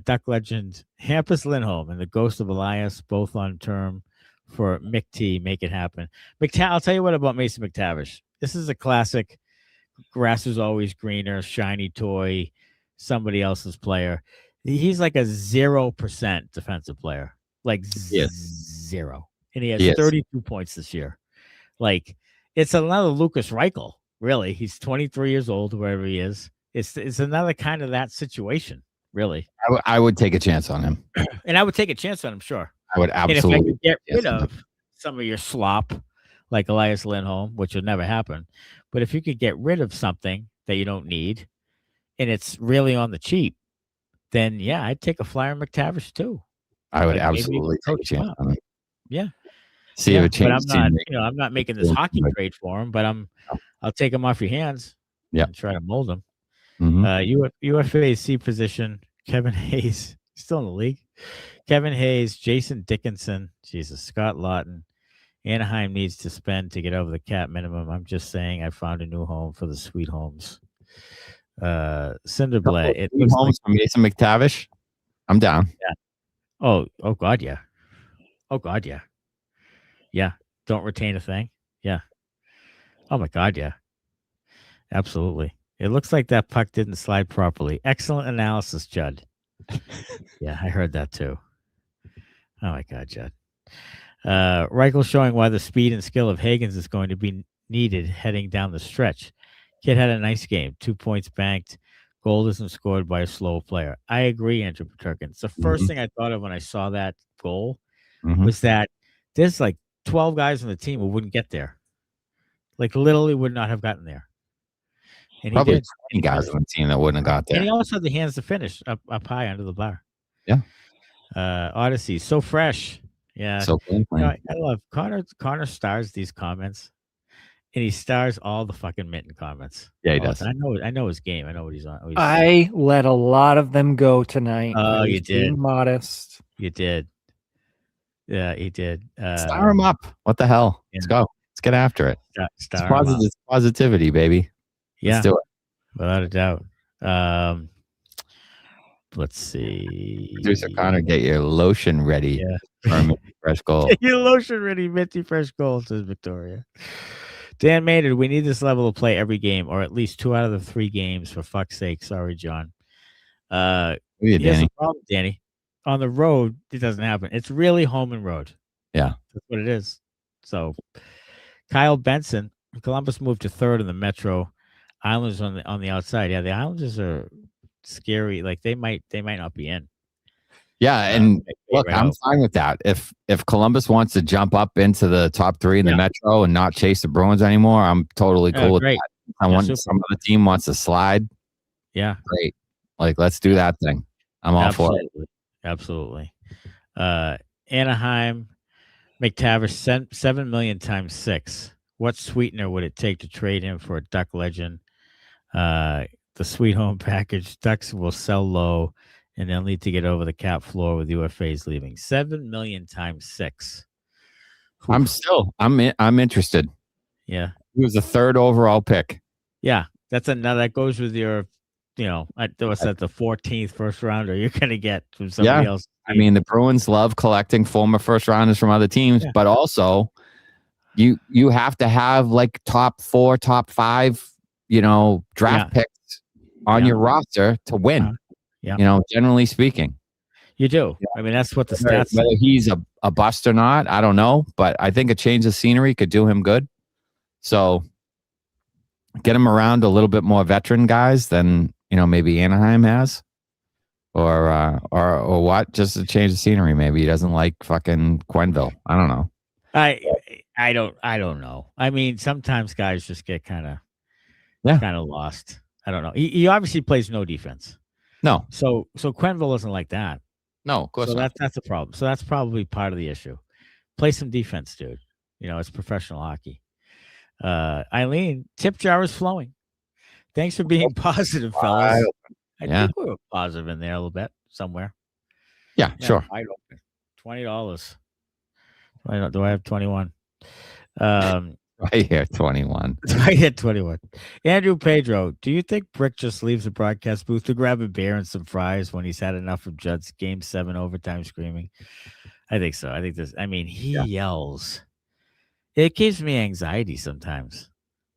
Duck legend Hampus Lindholm and the ghost of Elias, both on term for McT. Make it happen. I'll tell you what about Mason McTavish. This is a classic. Grass is always greener, shiny toy, somebody else's player. He's like a 0% defensive player, like zero, and he has 32 points this year. Like it's another Lucas Reichel. Really, he's 23 years old, wherever he is. It's another kind of that situation, really. I would take a chance on him. And I would take a chance on him, sure. I would absolutely. And if I could get rid of some of your slop, like Elias Lindholm, which would never happen, but if you could get rid of something that you don't need, and it's really on the cheap, then yeah, I'd take a flyer on McTavish too. I would absolutely take a chance on him. Yeah. See if it changes. But I'm not, I'm not making this hockey trade for him, but I'll take him off your hands. Yeah. And try to mold him. Mm-hmm. UFAC position, Kevin Hayes, still in the league. Kevin Hayes, Jason Dickinson, Jesus, Scott Lawton. Anaheim needs to spend to get over the cap minimum. I'm just saying I found a new home for the Sweet Homes. Cinderblade. It looks homes from Mason McTavish. I'm down. Yeah. Oh God, yeah. Oh God, yeah. Yeah. Don't retain a thing. Yeah. Oh my God, yeah. Absolutely. It looks like that puck didn't slide properly. Excellent analysis, Judd. Yeah, I heard that too. Oh my God, Judd. Reichel showing why the speed and skill of Hagens is going to be needed heading down the stretch. Kid had a nice game. 2 points banked. Goal isn't scored by a slow player. I agree, Andrew Peterkin. The first thing I thought of when I saw that goal was that there's like 12 guys on the team who wouldn't get there. Like literally would not have gotten there. And probably he did. 20 guys on the team that wouldn't have got there. And he also had the hands to finish up high under the bar. Yeah. Odyssey, so fresh. Yeah. So clean. I love Connor stars these comments. And he stars all the fucking Mitten comments. Yeah, he does. I know his game. I know what he's on. I let a lot of them go tonight. Oh, you did. Being modest. You did. Yeah, he did. Star him up. What the hell? Let's go. Let's get after it. It's positivity, baby. Yeah. Let's do it. Without a doubt. Let's see. Producer Connor, get your lotion ready. Yeah. For a Minty Fresh goal. Get your lotion ready, Minty Fresh goal, says Victoria. Dan Maynard, we need this level of play every game, or at least 2 out of the 3 games, for fuck's sake. Sorry, John. Here's the problem, Danny. On the road, it doesn't happen. It's really home and road. Yeah. That's what it is. So, Kyle Benson, Columbus moved to 3rd in the Metro. Islanders on the outside. Yeah, the Islanders are scary. Like they might not be in. Yeah, and look, I'm fine with that. If Columbus wants to jump up into the top 3 in the Metro and not chase the Bruins anymore, I'm totally cool with that. I want some other team wants to slide. Yeah, great. Like let's do that thing. I'm all for it. Absolutely. Anaheim, McTavish, $7 million times 6. What sweetener would it take to trade him for a Duck legend? The Sweet Home package. Ducks will sell low, and they'll need to get over the cap floor with UFAs leaving. $7 million times 6. I'm interested. Yeah, he was the 3rd overall pick. Yeah, that's another that goes with your, what's that, the 14th first rounder you're gonna get from somebody else. I mean, the Bruins love collecting former first rounders from other teams, but also you have to have like top 4, top 5, draft picks on your roster to win. Generally speaking, you do. I mean, that's what the stats. Whether he's a bust or not, I don't know, but I think a change of scenery could do him good. So get him around a little bit more veteran guys than maybe Anaheim has, or what? Just a change of scenery. Maybe he doesn't like fucking Quenneville. I don't know. I don't know. I mean, sometimes guys just get kind of lost. I don't know. He obviously plays no defense. No. So Quenneville isn't like that. No, of course not. That's a problem. So that's probably part of the issue. Play some defense, dude. It's professional hockey. Eileen, tip jar is flowing. Thanks for being positive, fellas. I think we were positive in there a little bit somewhere. Yeah, sure. $20. Do I have 21? Right here, 21. Right here, 21. Andrew Pedro, do you think Brick just leaves the broadcast booth to grab a beer and some fries when he's had enough of Judd's Game 7 overtime screaming? I think so. He yells. It gives me anxiety sometimes.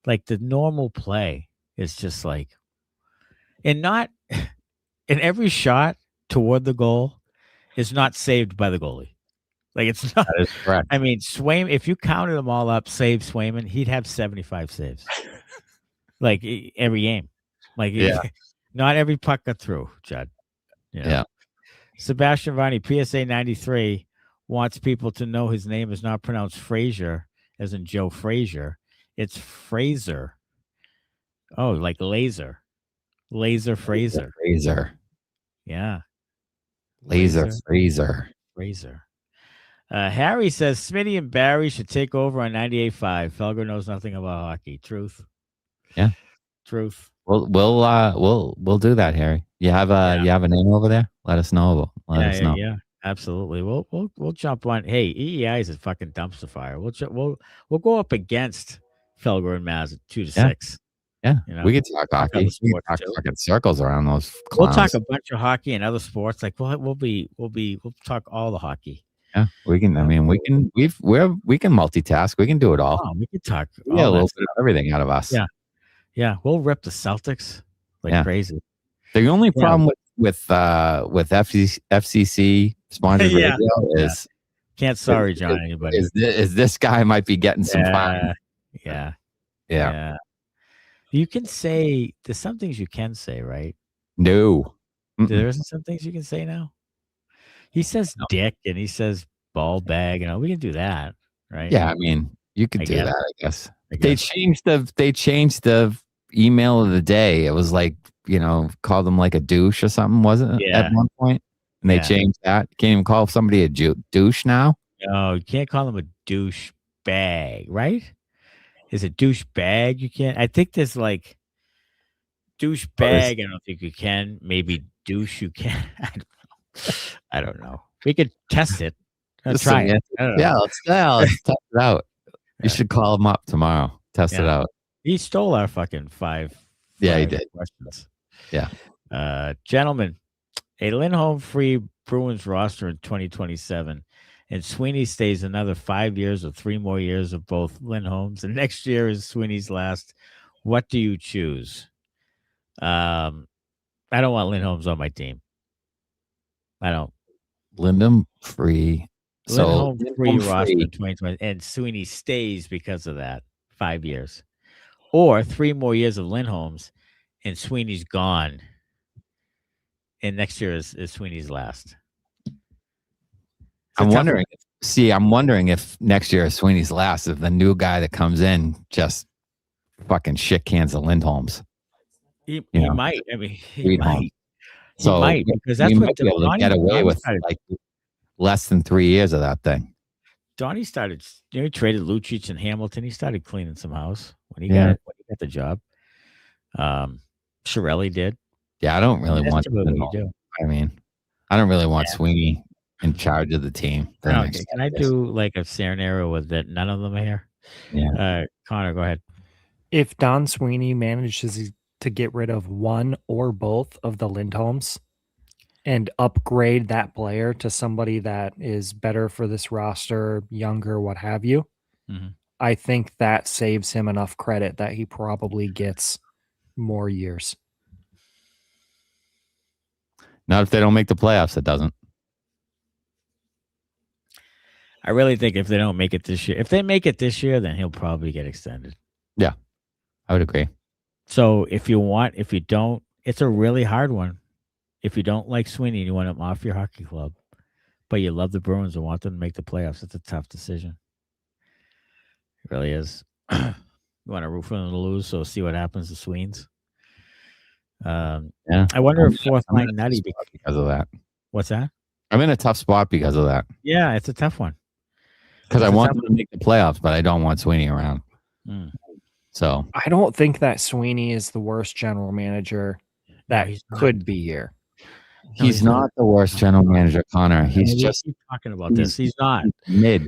Like the normal play is just like, and not in every shot toward the goal is not saved by the goalie. Like it's not. That is correct. Swayman, if you counted them all up, save Swayman, he'd have 75 saves. like every game. Like, not every puck got through, Judd. You know? Yeah. Sebastian Vani, PSA 93, wants people to know his name is not pronounced Frazier, as in Joe Frazier. It's Fraser. Oh, like laser. Laser Fraser. Fraser. Yeah. Laser Fraser. Fraser. Harry says Smitty and Barry should take over on 98.5. Felger knows nothing about hockey. Truth. Yeah. Truth. We'll do that, Harry. You have a name over there? Let us know. Let us know. Yeah, absolutely. We'll jump on. Hey, EEI is a fucking dumpster fire. We'll go up against Felger and Maz at 2-6. Yeah, you know? we could talk hockey. We could talk fucking circles around those clowns. We'll talk a bunch of hockey and other sports. Like we'll talk all the hockey. Yeah, we can. I mean, we can multitask. We can do it all. Oh, we can talk. A little bit of everything out of us. Yeah. We'll rip the Celtics like crazy. The only problem with FCC sponsored radio is can't John anybody. Is this guy might be getting some fun. Yeah. You can say there's some things you can say, right? No. There isn't some things you can say now. He says dick and he says ball bag, we can do that, right? Yeah, I mean, you could do that, I guess. They changed the email of the day. It was like, called them like a douche or something, wasn't it? At one point? And they changed that. You can't even call somebody a douche now? No, you can't call them a douche bag, right? Is it douche bag? You can't. I think there's like douche bag. I don't think you can. Maybe douche you can. I don't know. We could test it. Try it. Let's test it out. You should call him up tomorrow. Test it out. He stole our fucking five. Yeah, he did. Questions. Yeah. Gentlemen, a Lindholm free Bruins roster in 2027. And Sweeney stays another 5 years or 3 more years of both Lindholms. And next year is Sweeney's last. What do you choose? I don't want Lindholms on my team. I don't. Lindholm free. Lindholm free roster in 2020. And Sweeney stays because of that. 5 years. Or 3 more years of Lindholms and Sweeney's gone. And next year is Sweeney's last. I'm wondering if next year is Sweeney's last, if the new guy that comes in just fucking shit cans of Lindholms. He might. I mean, he might. So he might, because that's what be able to get away with like less than 3 years of that thing. Donnie started, he traded Lucic and Hamilton. He started cleaning some house when he got the job. Chiarelli did. Yeah, I don't really want. I mean, I don't really want Sweeney in charge of the team. Can I do like a scenario with that? None of them are here. Yeah. Connor, go ahead. If Don Sweeney manages to get rid of one or both of the Lindholms and upgrade that player to somebody that is better for this roster, younger, what have you, I think that saves him enough credit that he probably gets more years. Not if they don't make the playoffs, it doesn't. I really think if they don't make it this year, if they make it this year, then he'll probably get extended. Yeah, I would agree. So if you don't, it's a really hard one. If you don't like Sweeney and you want him off your hockey club, but you love the Bruins and want them to make the playoffs, it's a tough decision. It really is. You want to root for them to lose, so see what happens to Sweens. I wonder if fourth line Nutty because of that. What's that? I'm in a tough spot because of that. Yeah, it's a tough one. Because I want them to make the playoffs, but I don't want Sweeney around. So I don't think that Sweeney is the worst general manager that could be here. He's not the worst general manager, Connor. He's just talking about this. He's not mid.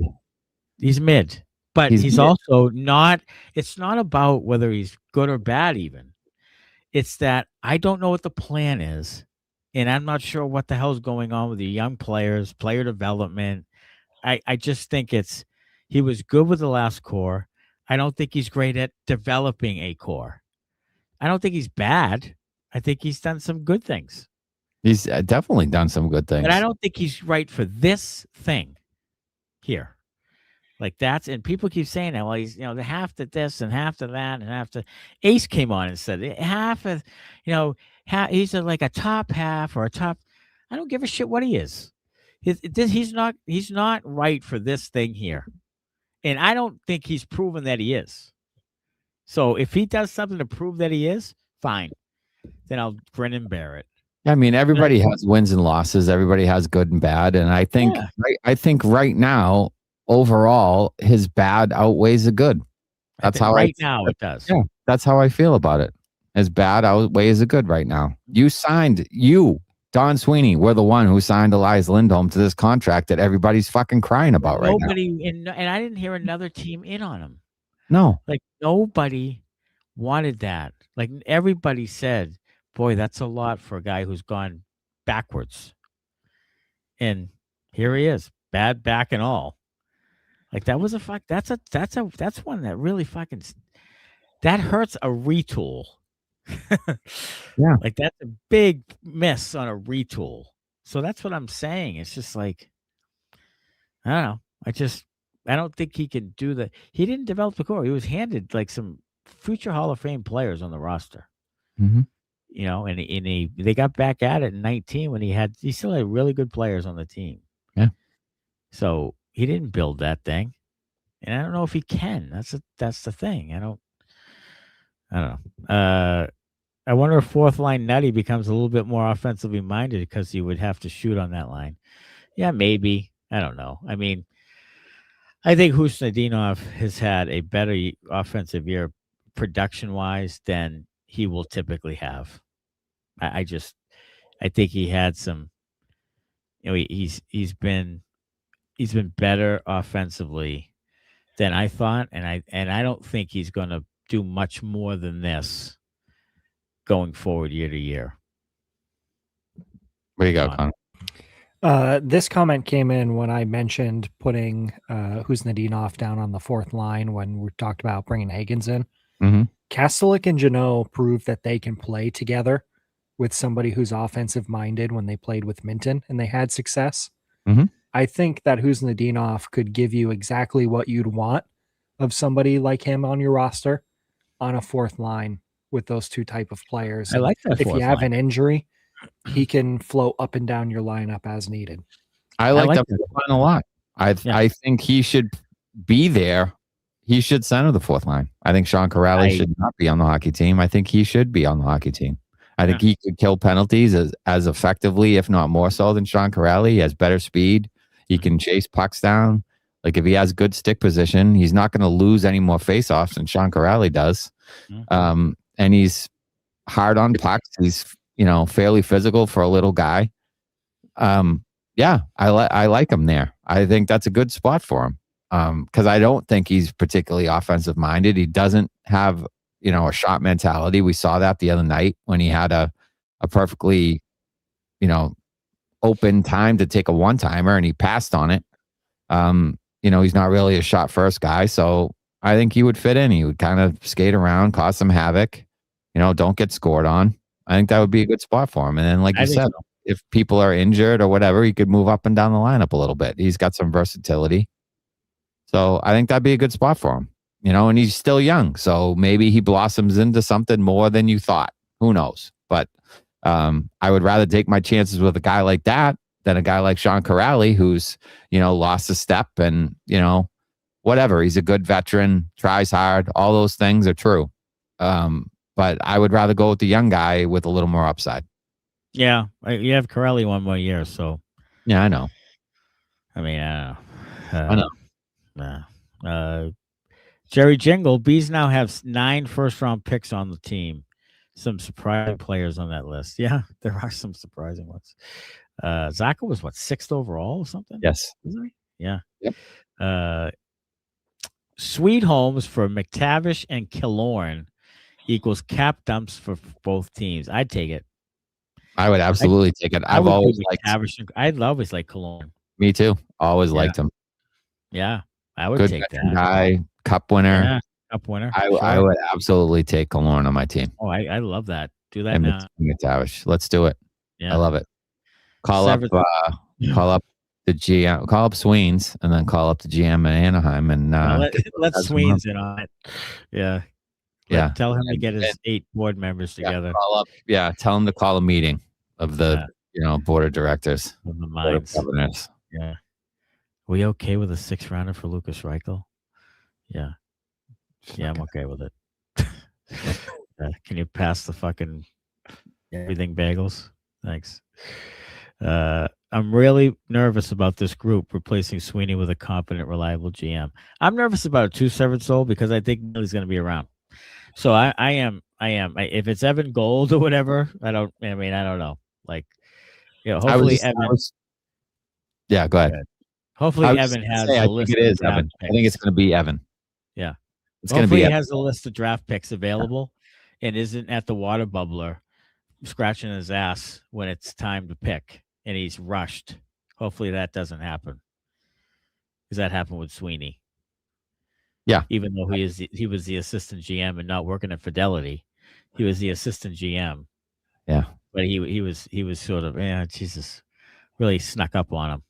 He's mid, but he's also not. It's not about whether he's good or bad. Even it's that I don't know what the plan is, and I'm not sure what the hell's going on with the young players, player development. I just think he was good with the last core. I don't think he's great at developing a core. I don't think he's bad. I think he's done some good things. He's definitely done some good things. But I don't think he's right for this thing here. Like that's, and people keep saying that. Well, he's, the half to this and half to that and half to. Ace came on and said half of, he's like a top half or a top. I don't give a shit what he is. He's not right for this thing here, and I don't think he's proven that he is. So if he does something to prove that he is, fine. Then I'll grin and bear it. I mean, everybody has wins and losses. Everybody has good and bad, and I think right now, overall, his bad outweighs the good. That's how now it does. Yeah, that's how I feel about it. His bad outweighs the good right now. Don Sweeney, we're the one who signed Elias Lindholm to this contract that everybody's fucking crying about right now. And I didn't hear another team in on him. No. Like nobody wanted that. Like everybody said, boy, that's a lot for a guy who's gone backwards. And here he is, bad back and all. Like that was that's one that really fucking, that hurts a retool. Yeah. Like that's a big miss on a retool. So that's what I'm saying. It's just like, I don't know. I don't think he can do that. He didn't develop the core. He was handed like some future Hall of Fame players on the roster. Mm-hmm. And they got back at it in 19 when he still had really good players on the team. Yeah. So he didn't build that thing. And I don't know if he can. That's the thing. I don't know. I wonder if fourth line Nutty becomes a little bit more offensively minded because he would have to shoot on that line. Yeah, maybe. I don't know. I mean, I think Husnudinov has had a better offensive year production-wise than he will typically have. I think he had some. He's been better offensively than I thought, and I don't think he's going to do much more than this going forward year to year. Where you go, Connor? This comment came in when I mentioned putting Husnudinov down on the fourth line when we talked about bringing Higgins in. Mm-hmm. Kastelic and Joonas proved that they can play together with somebody who's offensive minded when they played with Minton and they had success. Mm-hmm. I think that Husnudinov could give you exactly what you'd want of somebody like him on your roster on a fourth line with those two type of players. I like that. If you have an injury, he can float up and down your lineup as needed. I like that line a lot. I think he should be there. He should center the fourth line. I think Sean Kuraly should not be on the hockey team. I think he should be on the hockey team. I think he could kill penalties as effectively, if not more so, than Sean Kuraly. He has better speed. He can chase pucks down. Like if he has good stick position, he's not going to lose any more faceoffs than Sean Kuraly does. And he's hard on pucks. He's fairly physical for a little guy. I like him there. I think that's a good spot for him. Because I don't think he's particularly offensive minded. He doesn't have a shot mentality. We saw that the other night when he had a perfectly open time to take a one-timer and he passed on it. He's not really a shot first guy, so I think he would fit in. He would kind of skate around, cause some havoc, don't get scored on. I think that would be a good spot for him. And then, like you said, if people are injured or whatever, he could move up and down the lineup a little bit. He's got some versatility. So I think that'd be a good spot for him, and he's still young. So maybe he blossoms into something more than you thought. Who knows? But I would rather take my chances with a guy like that than a guy like Sean Kuraly, who's, lost a step and, whatever. He's a good veteran, tries hard. All those things are true. But I would rather go with the young guy with a little more upside. Yeah. You have Kuraly one more year. So, yeah, I know. I mean, I know. Jerry Jingle, Bees now have 9 first-round picks on the team. Some surprising players on that list. Yeah, there are some surprising ones. Zacha was 6th overall or something? Yes. Isn't he? Yeah. Yep. Sweet Homes for McTavish and Killorn equals cap dumps for both teams. I'd take it. I would absolutely take it. I've always liked McTavish. I'd always like Killorn. Me too. Always liked him. Yeah, I would good take that. Guy, cup winner. Yeah, cup winner. I would absolutely take Killorn on my team. Oh, I love that. Do that now. McTavish. Let's do it. Yeah. I love it. Call up the GM, call up Sweens, and then call up the GM in Anaheim, and let Sweens in on it. Yeah. Yeah. Tell him to get his 8 board members together. Tell him to call a meeting of the board of directors. Of the minds. Governors. Yeah. Are we okay with a 6th rounder for Lucas Reichel? Yeah. Yeah, I'm okay with it. Can you pass the fucking everything bagels? Thanks. I'm really nervous about this group replacing Sweeney with a competent, reliable GM. I'm nervous about a 2-7 soul because I think Neely's going to be around. So I am. If it's Evan Gold or whatever, I don't know. Like, hopefully Evan. Yeah, go ahead. Hopefully Evan has a list. I think it is Evan. I think it's going to be Evan. Yeah. It's going to be Hopefully he Evan. has a list of draft picks available and isn't at the water bubbler scratching his ass when it's time to pick and he's rushed. Hopefully that doesn't happen. Because that happened with Sweeney. Yeah. Even though he was the assistant GM and not working at Fidelity, he was the assistant GM. Yeah. But he was sort of, Jesus, really snuck up on him.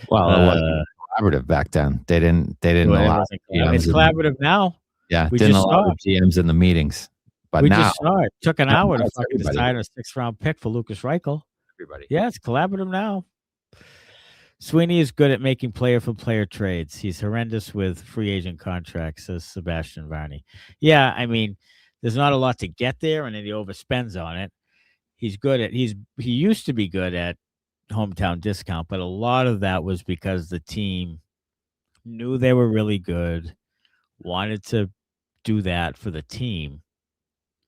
Well, it wasn't collaborative back then. They didn't allow GMs. It's collaborative now. Yeah, didn't allow GMs in the meetings. But we now just saw it. Took an hour to fucking everybody. decide a 6th-round pick for Lucas Reichel. Everybody. Yeah, it's collaborative now. Sweeney is good at making player-for-player trades. He's horrendous with free agent contracts, says Sebastian Varney. Yeah, I mean, there's not a lot to get there, and then he overspends on it. He used to be good at hometown discount, but a lot of that was because the team knew they were really good, wanted to do that for the team.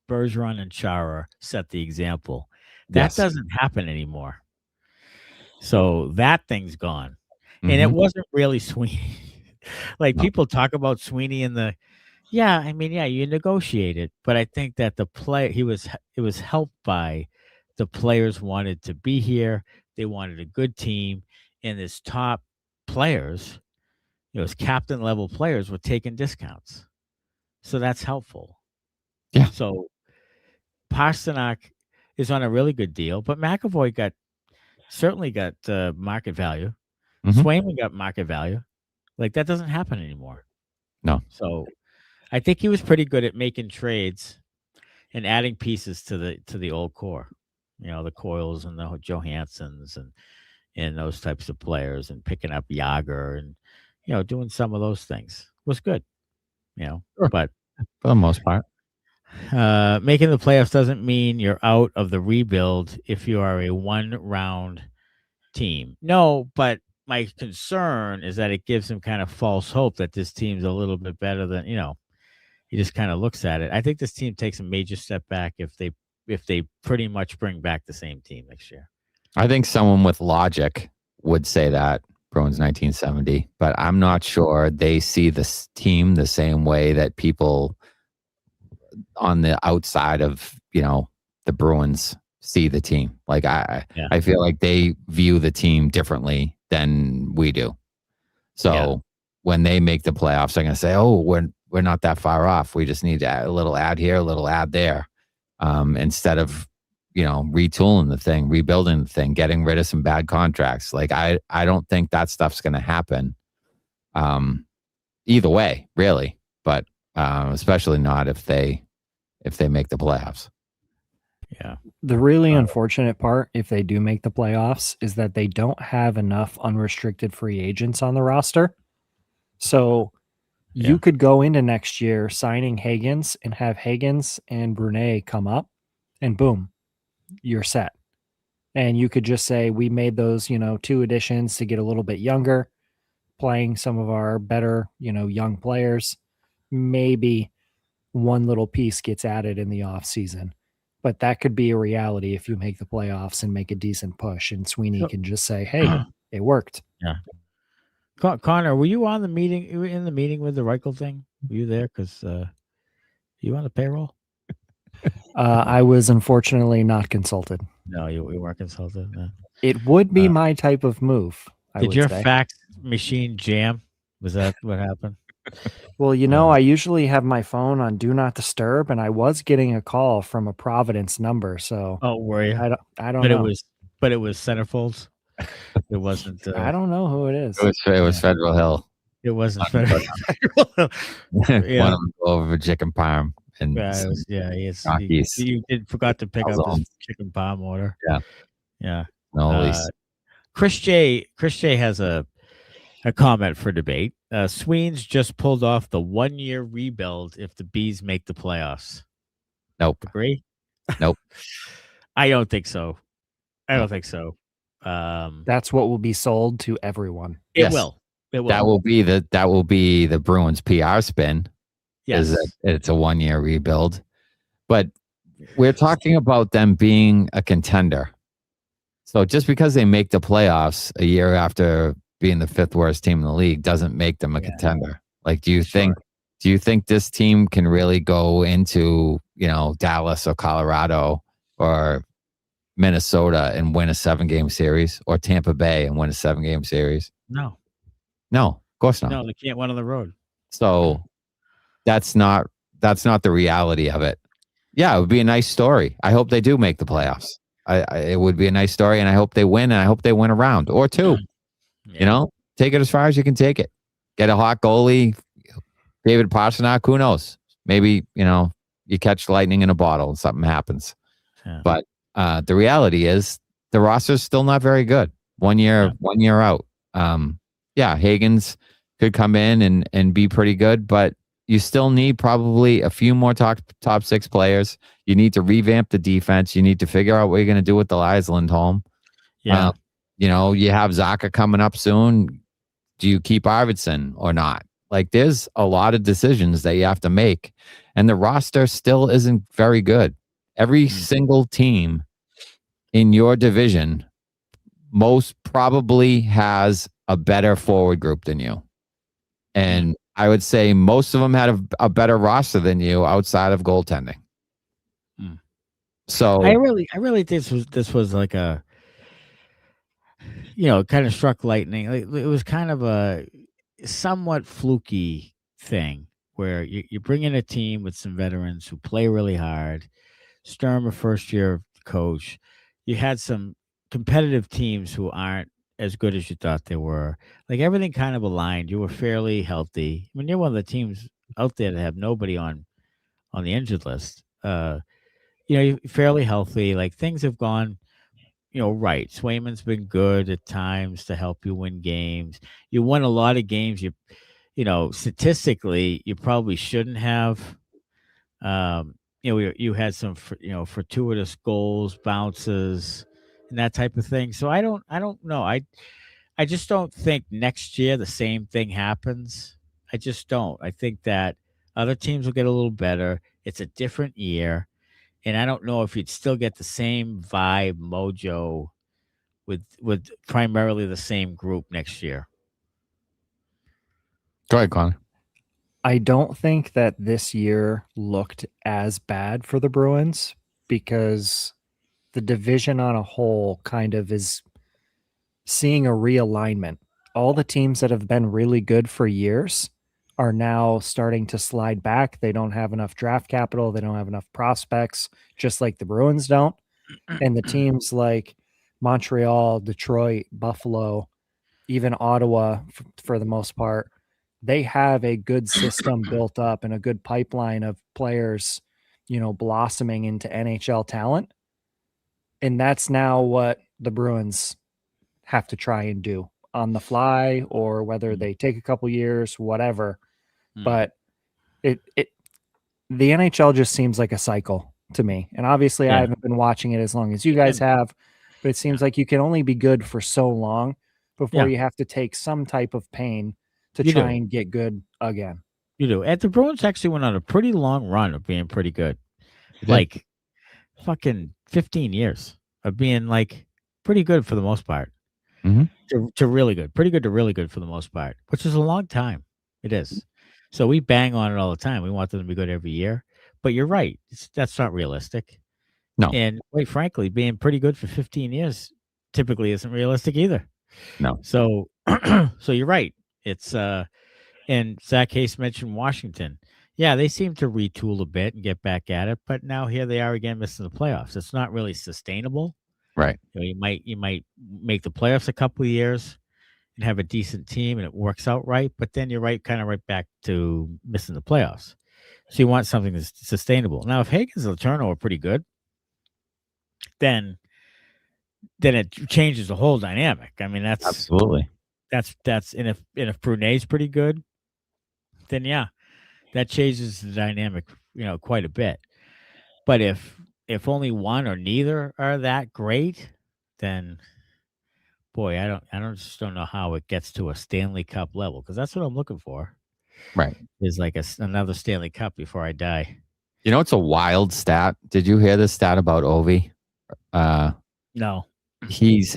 Bergeron and Chara set the example. That doesn't happen anymore. So that thing's gone. And it wasn't really Sweeney. People talk about Sweeney in the you negotiate it, but I think that it was helped by the players wanted to be here. They wanted a good team, and his top players, his captain level players were taking discounts. So that's helpful. Yeah. So Pastrnak is on a really good deal, but McAvoy certainly got market value. Swayman got market value. That doesn't happen anymore. No. So I think he was pretty good at making trades and adding pieces to the old core. The Coils and the Johanssons and those types of players, and picking up Yager and doing some of those things was good. Sure. But for the most part. Making the playoffs doesn't mean you're out of the rebuild if you are a 1-round team. No, but my concern is that it gives him kind of false hope that this team's a little bit better than, he just kind of looks at it. I think this team takes a major step back if they pretty much bring back the same team next year. I think someone with logic would say that, Bruins 1970, but I'm not sure they see this team the same way that people on the outside of, the Bruins see the team. I feel like they view the team differently than we do. So when they make the playoffs, they're going to say, oh, we're not that far off. We just need to add a little ad here, a little ad there. Instead of, retooling the thing, rebuilding the thing, getting rid of some bad contracts. I don't think that stuff's going to happen. Either way, really, but especially not if they make the playoffs. Yeah. The really unfortunate part, if they do make the playoffs, is that they don't have enough unrestricted free agents on the roster. So you could go into next year signing Higgins and have Higgins and Brunet come up, and boom, you're set. And you could just say, we made those, 2 additions to get a little bit younger, playing some of our better, young players. Maybe one little piece gets added in the off season. But that could be a reality if you make the playoffs and make a decent push, and Sweeney can just say, hey, it worked. Yeah. Connor, were you on the meeting? You were in the meeting with the Reichel thing? Were you there? Because you on the payroll? I was unfortunately not consulted. No, you weren't consulted. No. It would be my type of move. Did your fax machine jam? Was that what happened? Well, I usually have my phone on Do Not Disturb, and I was getting a call from a Providence number. So, were you? I don't know. But it was centerfolds. It wasn't. I don't know who it is. It was Federal Hill. It wasn't Federal. One of them go over for chicken parm and you did forgot to pick up his chicken parm order. Yeah. No, Chris J has a comment for debate. Sweeney's just pulled off the 1-year rebuild if the Bees make the playoffs. Nope. Agree? Nope. I don't think so. That's what will be sold to everyone. It will. That will be the Bruins PR spin. Yes. Is that it's a 1-year rebuild. But we're talking about them being a contender. So just because they make the playoffs a year after being the 5th worst team in the league doesn't make them a contender. Like, do you think this team can really go into, Dallas or Colorado or Minnesota and win a 7-game series, or Tampa Bay and win a 7-game series? No, of course not. No, they can't win on the road. So that's not the reality of it. Yeah, it would be a nice story. I hope they do make the playoffs. It would be a nice story, and I hope they win, and I hope they win a round or 2. Yeah. Take it as far as you can take it. Get a hot goalie, David Pastrnak. Who knows? Maybe you catch lightning in a bottle and something happens. Yeah. But the reality is the roster's still not very good. 1 year out. Hagens could come in and be pretty good, but you still need probably a few more top 6 players. You need to revamp the defense. You need to figure out what you're going to do with Elias Lindholm. Yeah. You have Zacha coming up soon. Do you keep Arvidsson or not? Like, there's a lot of decisions that you have to make, and the roster still isn't very good. Every single team in your division most probably has a better forward group than you. And I would say most of them had a better roster than you outside of goaltending. So I really think this was like a, kind of struck lightning. Like, it was kind of a somewhat fluky thing where you bring in a team with some veterans who play really hard. Sturm, a first-year coach. You had some competitive teams who aren't as good as you thought they were. Like, everything kind of aligned. You were fairly healthy. I mean, you're one of the teams out there that have nobody on the injured list. You're fairly healthy. Like, things have gone, right. Swayman's been good at times to help you win games. You won a lot of games. Statistically, you probably shouldn't have. You had some, fortuitous goals, bounces, and that type of thing. So I don't know. I just don't think next year the same thing happens. I just don't. I think that other teams will get a little better. It's a different year. And I don't know if you'd still get the same vibe, mojo with primarily the same group next year. Go ahead, Connor. I don't think that this year looked as bad for the Bruins because the division on a whole kind of is seeing a realignment. All the teams that have been really good for years are now starting to slide back. They don't have enough draft capital. They don't have enough prospects, just like the Bruins don't. And the teams like Montreal, Detroit, Buffalo, even Ottawa, for the most part, they have a good system built up and a good pipeline of players, blossoming into NHL talent. And that's now what the Bruins have to try and do on the fly, or whether they take a couple years, whatever. But the NHL just seems like a cycle to me. And obviously I haven't been watching it as long as you guys have, but it seems like you can only be good for so long before you have to take some type of pain to try and get good again. You do. And the Bruins actually went on a pretty long run of being pretty good. Like fucking 15 years of being like pretty good for the most part. To really good. Pretty good to really good for the most part, which is a long time. It is. So we bang on it all the time. We want them to be good every year. But you're right. That's not realistic. No. And quite frankly, being pretty good for 15 years typically isn't realistic either. No. So so you're right. It's and Zach Hayes mentioned Washington. Yeah, they seem to retool a bit and get back at it, but now here they are again missing the playoffs. It's not really sustainable. Right. You might make the playoffs a couple of years and have a decent team and it works out right, but then you're kind of back to missing the playoffs. So you want something that's sustainable. Now, if Hagen's and Letourneau are pretty good, then it changes the whole dynamic. I mean, that's absolutely and if Brunet's pretty good, then yeah, that changes the dynamic, quite a bit. But if only one or neither are that great, then boy, I just don't know how it gets to a Stanley Cup level, because that's what I'm looking for. Right. Is like another Stanley Cup before I die. It's a wild stat. Did you hear this stat about Ovi? No.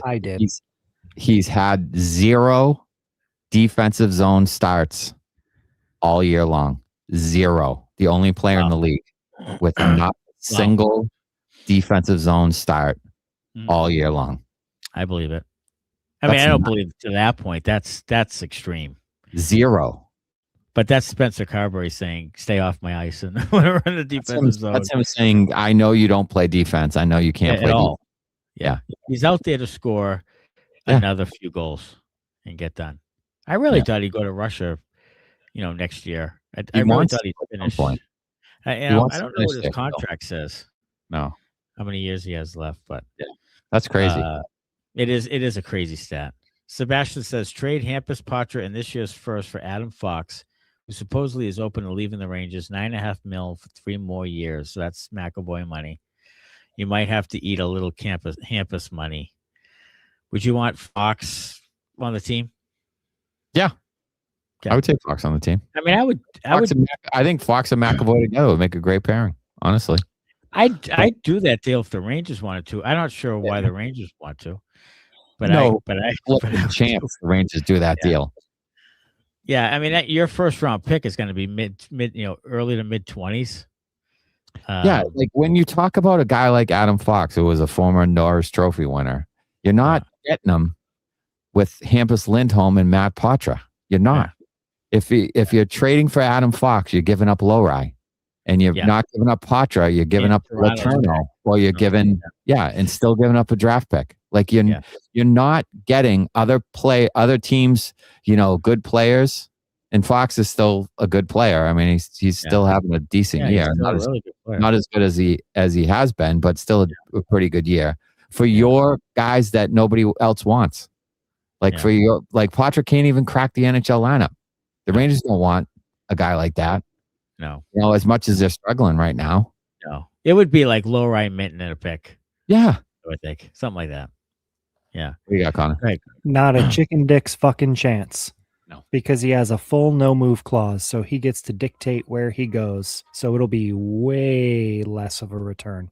I did. He's had 0 defensive zone starts all year long. 0. The only player in the league with not a single defensive zone start all year long. I believe it. I don't believe to that point. That's extreme. 0. But that's Spencer Carberry saying, "Stay off my ice," and when we're in the defensive zone. That's him saying, "I know you don't play defense. I know you can't play at all." Yeah, he's out there to score another few goals and get done. I really thought he'd go to Russia, next year. I really thought he'd finish. I don't know what his contract says. No, how many years he has left, but that's crazy. It is a crazy stat. Sebastian says trade Hampus, Poitras, and this year's first for Adam Fox, who supposedly is open to leaving the Rangers. $9.5 million for 3 more years. So that's McAvoy money. You might have to eat a little Hampus money. Would you want Fox on the team? Yeah. Okay. I would take Fox on the team. I mean, I think Fox and McAvoy together would make a great pairing, honestly. I'd do that deal if the Rangers wanted to. I'm not sure why the Rangers want to. But the chance the Rangers do that deal. Yeah, I mean, your first round pick is going to be mid, early to mid 20s. Like when you talk about a guy like Adam Fox, who was a former Norris Trophy winner, you're not getting him with Hampus, Lindholm, and Matt Poitras. You're not. Yeah. If you're trading for Adam Fox, you're giving up Lohrei, and you're not giving up Poitras. You're giving up Letourneau, or you're giving and still giving up a draft pick. Like you're not getting other teams, good players, and Fox is still a good player. I mean, he's still having a decent year, not as good as he has been, but still a pretty good year for your guys that nobody else wants. For your Poitras can't even crack the NHL lineup. The Rangers don't want a guy like that. No, as much as they're struggling right now. No, it would be like Lohrei, Minton, and a pick. Yeah, I would think something like that. Yeah. What you got, Connor? Right. Not a chicken dick's fucking chance. No. Because he has a full no move clause, so he gets to dictate where he goes. So it'll be way less of a return.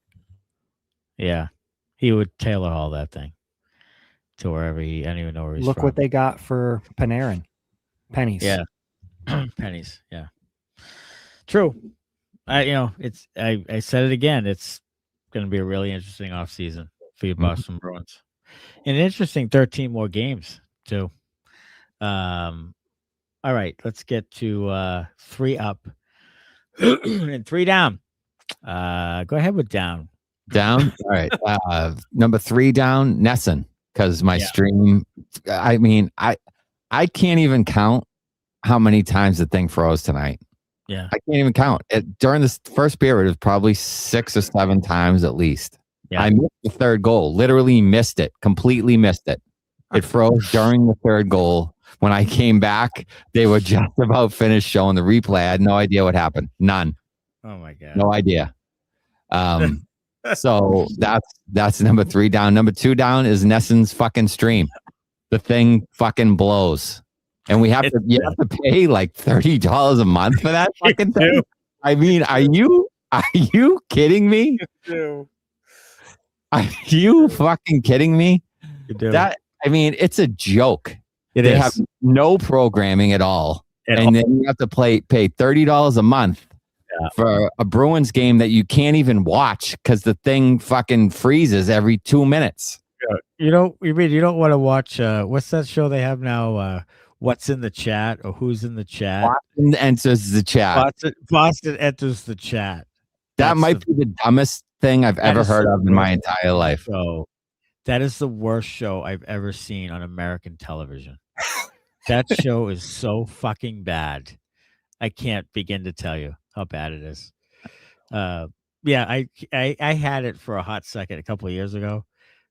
Yeah. He would tailor all that thing to wherever I don't even know where he's Look from. what they got for Panarin. Pennies. Yeah. Pennies. Yeah. True. I said it again. It's going to be a really interesting offseason for you Boston Bruins. An interesting 13 more games, too. All right, let's get to 3 up and 3 down. Go ahead with down. Down? All right. Number 3 down, Nesson, because my stream, I mean, I can't even count how many times the thing froze tonight. Yeah. I can't even count. During this first period, it was probably 6 or 7 times at least. Yeah. I missed the third goal. Literally missed it. Completely missed it. It froze during the third goal. When I came back, they were just about finished showing the replay. I had no idea what happened. None. Oh my God. No idea. So that's number 3 down. Number 2 down is Nesson's fucking stream. The thing fucking blows. And you have to pay like $30 a month for that fucking thing. I mean, are you kidding me? Are you fucking kidding me? It's a joke. They have no programming at all. Then you have to pay $30 a month for a Bruins game that you can't even watch because the thing fucking freezes every 2 minutes. You don't want to watch what's that show they have now? What's in the chat or who's in the chat? Boston enters the chat. Boston enters the chat. That might be the dumbest thing I've ever heard of in my entire life. So That is the worst show I've ever seen on American television. That show is so fucking bad. I can't begin to tell you how bad it is. Yeah, I had it for a hot second a couple of years ago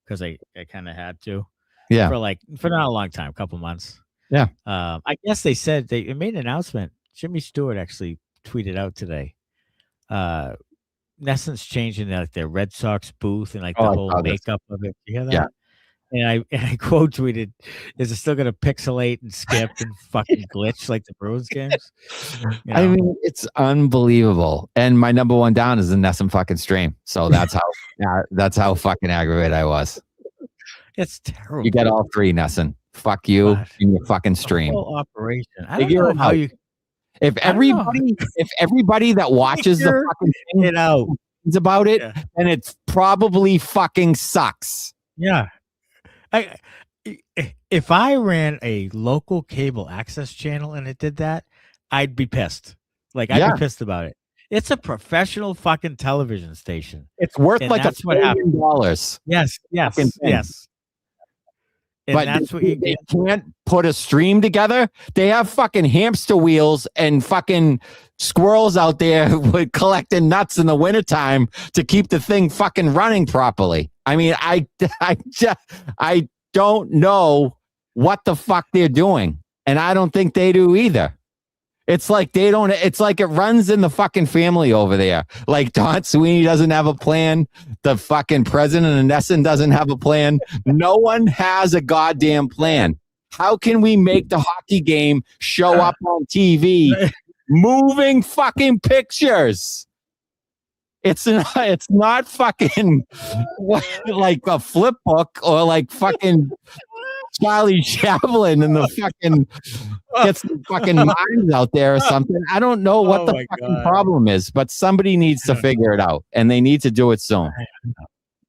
because I kind of had to. Yeah. For not a long time, a couple months. Yeah. I guess they said they made an announcement. Jimmy Stewart actually tweeted out today. NESN's changing their Red Sox booth and the whole makeup of it. You hear that? Yeah. And I quote tweeted, "Is it still going to pixelate and skip and fucking glitch like the Bruins games?" You know? I mean, it's unbelievable. And my number one down is the NESN fucking stream. So that's how fucking aggravated I was. It's terrible. You get all three, NESN. Fuck you in your fucking stream. Whole operation. I don't know how you. If everybody that watches the fucking thing is about it, then it's probably fucking sucks. Yeah. If I ran a local cable access channel and it did that, I'd be pissed. Like I'd be pissed about it. It's a professional fucking television station. It's worth like $1 billion. Yes. And but that's what you they can't put a stream together. They have fucking hamster wheels and fucking squirrels out there collecting nuts in the wintertime to keep the thing fucking running properly. I mean, I don't know what the fuck they're doing. And I don't think they do either. It's like it's like it runs in the fucking family over there. Like Don Sweeney doesn't have a plan. The fucking president of NESN doesn't have a plan. No one has a goddamn plan. How can we make the hockey game show up on TV? Moving fucking pictures. It's not fucking like a flip book or like fucking Charlie Chaplin and the fucking gets the fucking minds out there or something. I don't know what the fucking problem is, but somebody needs to figure it out, and they need to do it soon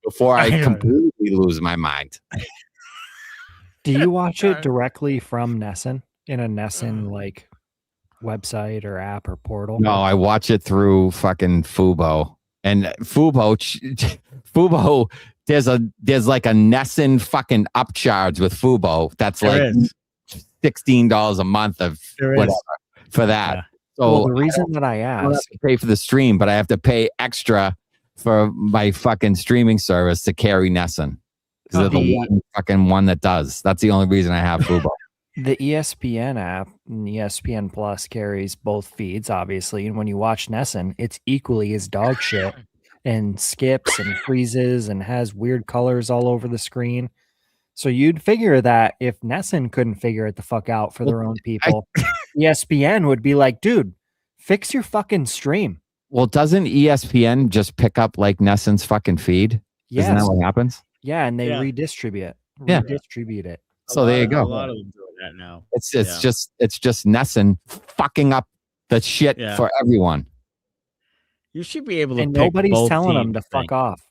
before I completely lose my mind. Do you watch it directly from NESN in a NESN like website or app or portal? No, I watch it through fucking Fubo, and Fubo. There's like a NESN fucking upcharge with Fubo. That's like $16 a month of whatever for that. Yeah. So the reason that I asked, I don't have to pay for the stream, but I have to pay extra for my fucking streaming service to carry NESN. Because they're the fucking one that does. That's the only reason I have Fubo. The ESPN app and ESPN Plus carries both feeds, obviously. And when you watch NESN, it's equally as dog shit. And skips and freezes and has weird colors all over the screen. So you'd figure that if NESN couldn't figure it the fuck out for their own people, ESPN would be like, dude, fix your fucking stream. Well, doesn't ESPN just pick up like NESN's fucking feed? Yes. Isn't that what happens? Yeah, and they redistribute it. So there you go. A lot of them doing that now. It's just NESN fucking up the shit for everyone. You should be able to. And pick nobody's both telling them teams, to fuck off.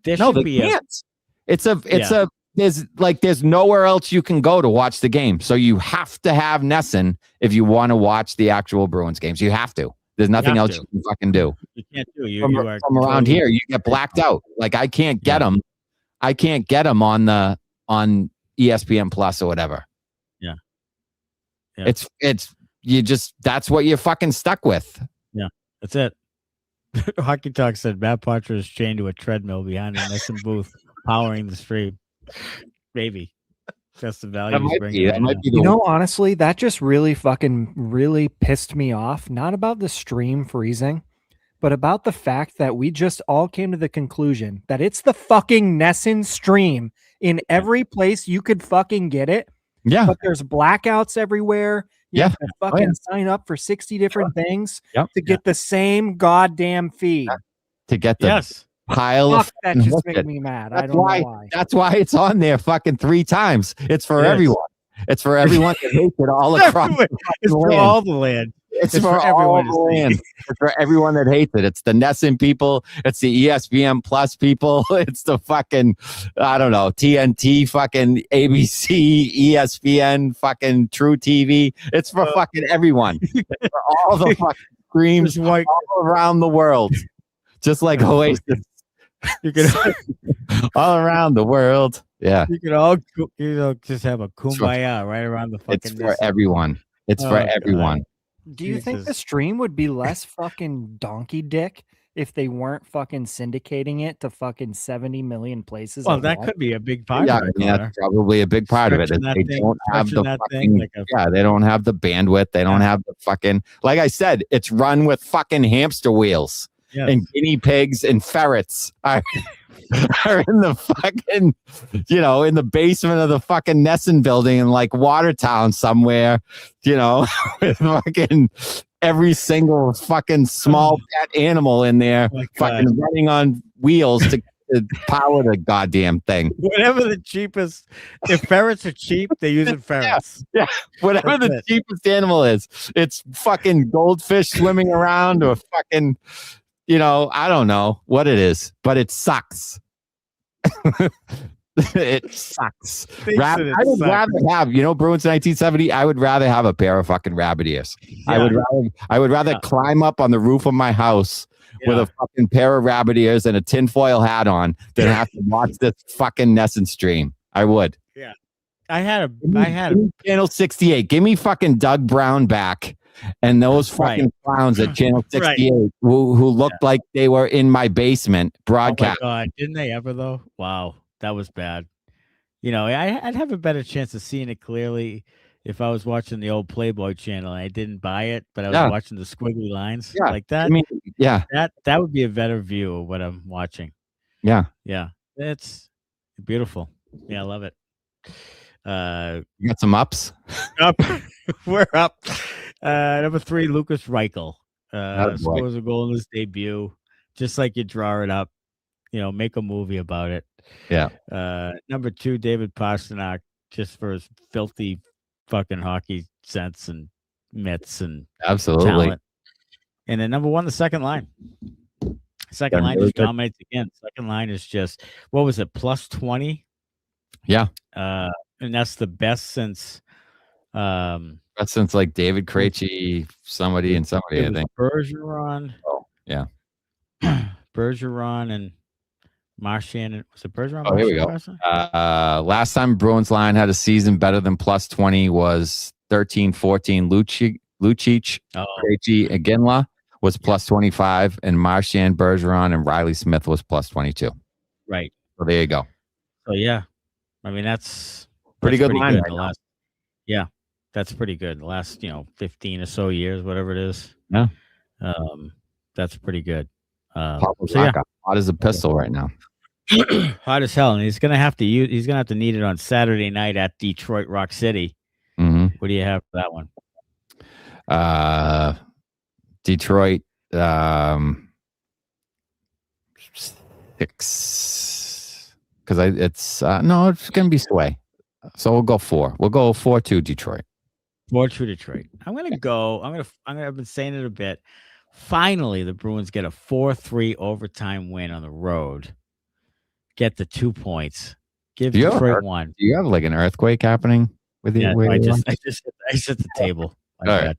They can't. There's nowhere else you can go to watch the game. So you have to have NESN if you want to watch the actual Bruins games. You have to. There's nothing else you can fucking do. You can't do. From around here, you get blacked out. Like I can't get them. I can't get them on ESPN Plus or whatever. Yeah. It's that's what you're fucking stuck with. Yeah. That's it. Hockey Talk said Matt Poitras is chained to a treadmill behind a NESN booth, powering the stream. Maybe that's the value. Honestly, that just really pissed me off. Not about the stream freezing, but about the fact that we just all came to the conclusion that it's the fucking NESN stream in every place you could fucking get it. Yeah, but there's blackouts everywhere. You have to fucking sign up for 60 different things to get the same goddamn feed. To get the pile of that just makes me mad. I don't know why. That's why it's on there fucking 3 times. It's for everyone. It's for everyone that hates it all across. It's for all the land. It's for everyone. It's for everyone that hates it. It's the NESN people. It's the ESPN Plus people. It's the fucking, I don't know, TNT, fucking ABC, ESPN, fucking True TV. It's for fucking everyone. It's for all the fucking streams all around the world. Just like Oasis. You could all around the world. Yeah. You could all just have a kumbaya right around the fucking. It's for everyone. It's for everyone. Do you think the stream would be less fucking donkey dick if they weren't fucking syndicating it to fucking 70 million places? Well, that could be a big part of it. That's probably a big part of it. They don't have the fucking, they don't have the bandwidth. They don't have the fucking, like I said, it's run with fucking hamster wheels and guinea pigs and ferrets are in the fucking, in the basement of the fucking Nesson building in like Watertown somewhere, with fucking every single fucking small pet animal in there, fucking running on wheels to power the goddamn thing. Whatever the cheapest, if ferrets are cheap, they're using ferrets. Yeah. Whatever the cheapest animal is, it's fucking goldfish swimming around or fucking, I don't know what it is, but it sucks. It sucks. I would rather have, Bruins 1970. I would rather have a pair of fucking rabbit ears. Yeah. I would rather climb up on the roof of my house with a fucking pair of rabbit ears and a tinfoil hat on than have to watch this fucking Nesson stream. I would. Yeah. I had Channel 68. Give me fucking Doug Brown back. And those fucking clowns at Channel 68 who looked like they were in my basement broadcast. Oh my God, didn't they ever though? Wow, that was bad. I'd have a better chance of seeing it clearly if I was watching the old Playboy channel and I didn't buy it, but I was watching the squiggly lines like that. That would be a better view of what I'm watching. Yeah. Yeah. It's beautiful. Yeah, I love it. You got some ups? Up. We're up. Number 3, Lucas Reichel. Scores a goal in his debut. Just like you draw it up, make a movie about it. Yeah. Number 2, David Pastrnak, just for his filthy fucking hockey sense and mitts and talent. And then number 1, the second line. Second line just dominates again. Second line is just, what was it, plus 20? Yeah. And that's the best since that's since like David Krejci, somebody, I think. Bergeron. Oh, yeah. Bergeron and Marchand. Was it Bergeron? Oh, here we go. Last time Bruins line had a season better than plus 20 was 13-14. Lucic, Krejci, Iginla was plus 25, and Marchand, Bergeron, and Riley Smith was plus 22. Right. So there you go. So yeah, I mean that's pretty good line. Yeah, that's pretty good. The last 15 or so years, whatever it is. Yeah. That's pretty good. Hot as a pistol right now. Hot as hell, and he's gonna have to need it on Saturday night at Detroit Rock City. Mm-hmm. What do you have for that one? Detroit 6, because it's gonna be Sway. So we'll go 4. We'll go 4-2 Detroit. 4-2 Detroit. I've been saying it a bit. Finally, the Bruins get a 4-3 overtime win on the road. Get the 2 points. Give Detroit 1. Do you have like an earthquake happening with you? I just hit the table. Right.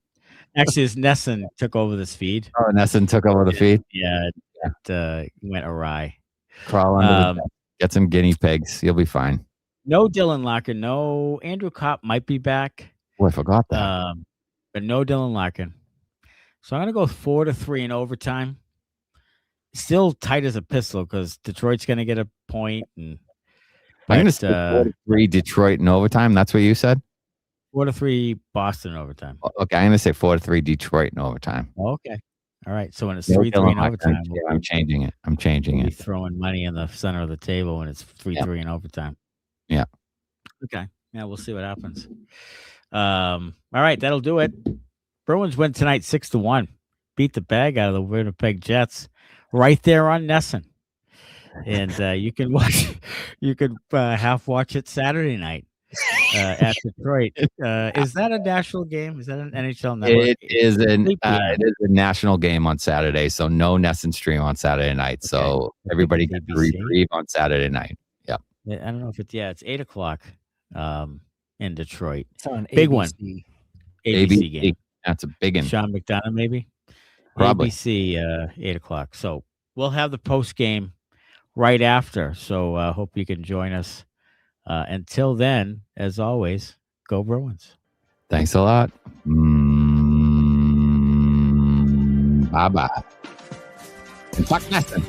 Actually, it's Nesson took over this feed. Oh, Nesson took over the feed? Yeah, it went awry. Crawl under the deck. Get some guinea pigs. You'll be fine. No Dylan Larkin. No Andrew Kopp might be back. Oh, I forgot that. But no Dylan Larkin. So I'm going to go 4-3 in overtime. Still tight as a pistol because Detroit's going to get a point. I'm going to say 4-3 Detroit in overtime. That's what you said? 4-3 Boston in overtime. Okay, I'm going to say 4-3 Detroit in overtime. Okay. All right. So when it's 3-3 in overtime. I'm changing it. We'll be throwing money in the center of the table when it's 3-3 in overtime. Yeah. Okay. Yeah, we'll see what happens. All right, that'll do it. Bruins win tonight 6-1. Beat the bag out of the Winnipeg Jets right there on Nesson. And you can half watch it Saturday night at Detroit. Is that a national game? Is that an NHL network? It is a national game on Saturday, so no Nesson stream on Saturday night. Okay. So everybody gets a reprieve on Saturday night. Yeah. I don't know if it's 8:00 in Detroit. It's on big ABC. One. ABC game. That's a big one. Sean McDonough, maybe. Probably. ABC 8:00. So we'll have the post game right after. So hope you can join us. Until then, as always, go Bruins. Thanks a lot. Bye-bye. And fuck nothing.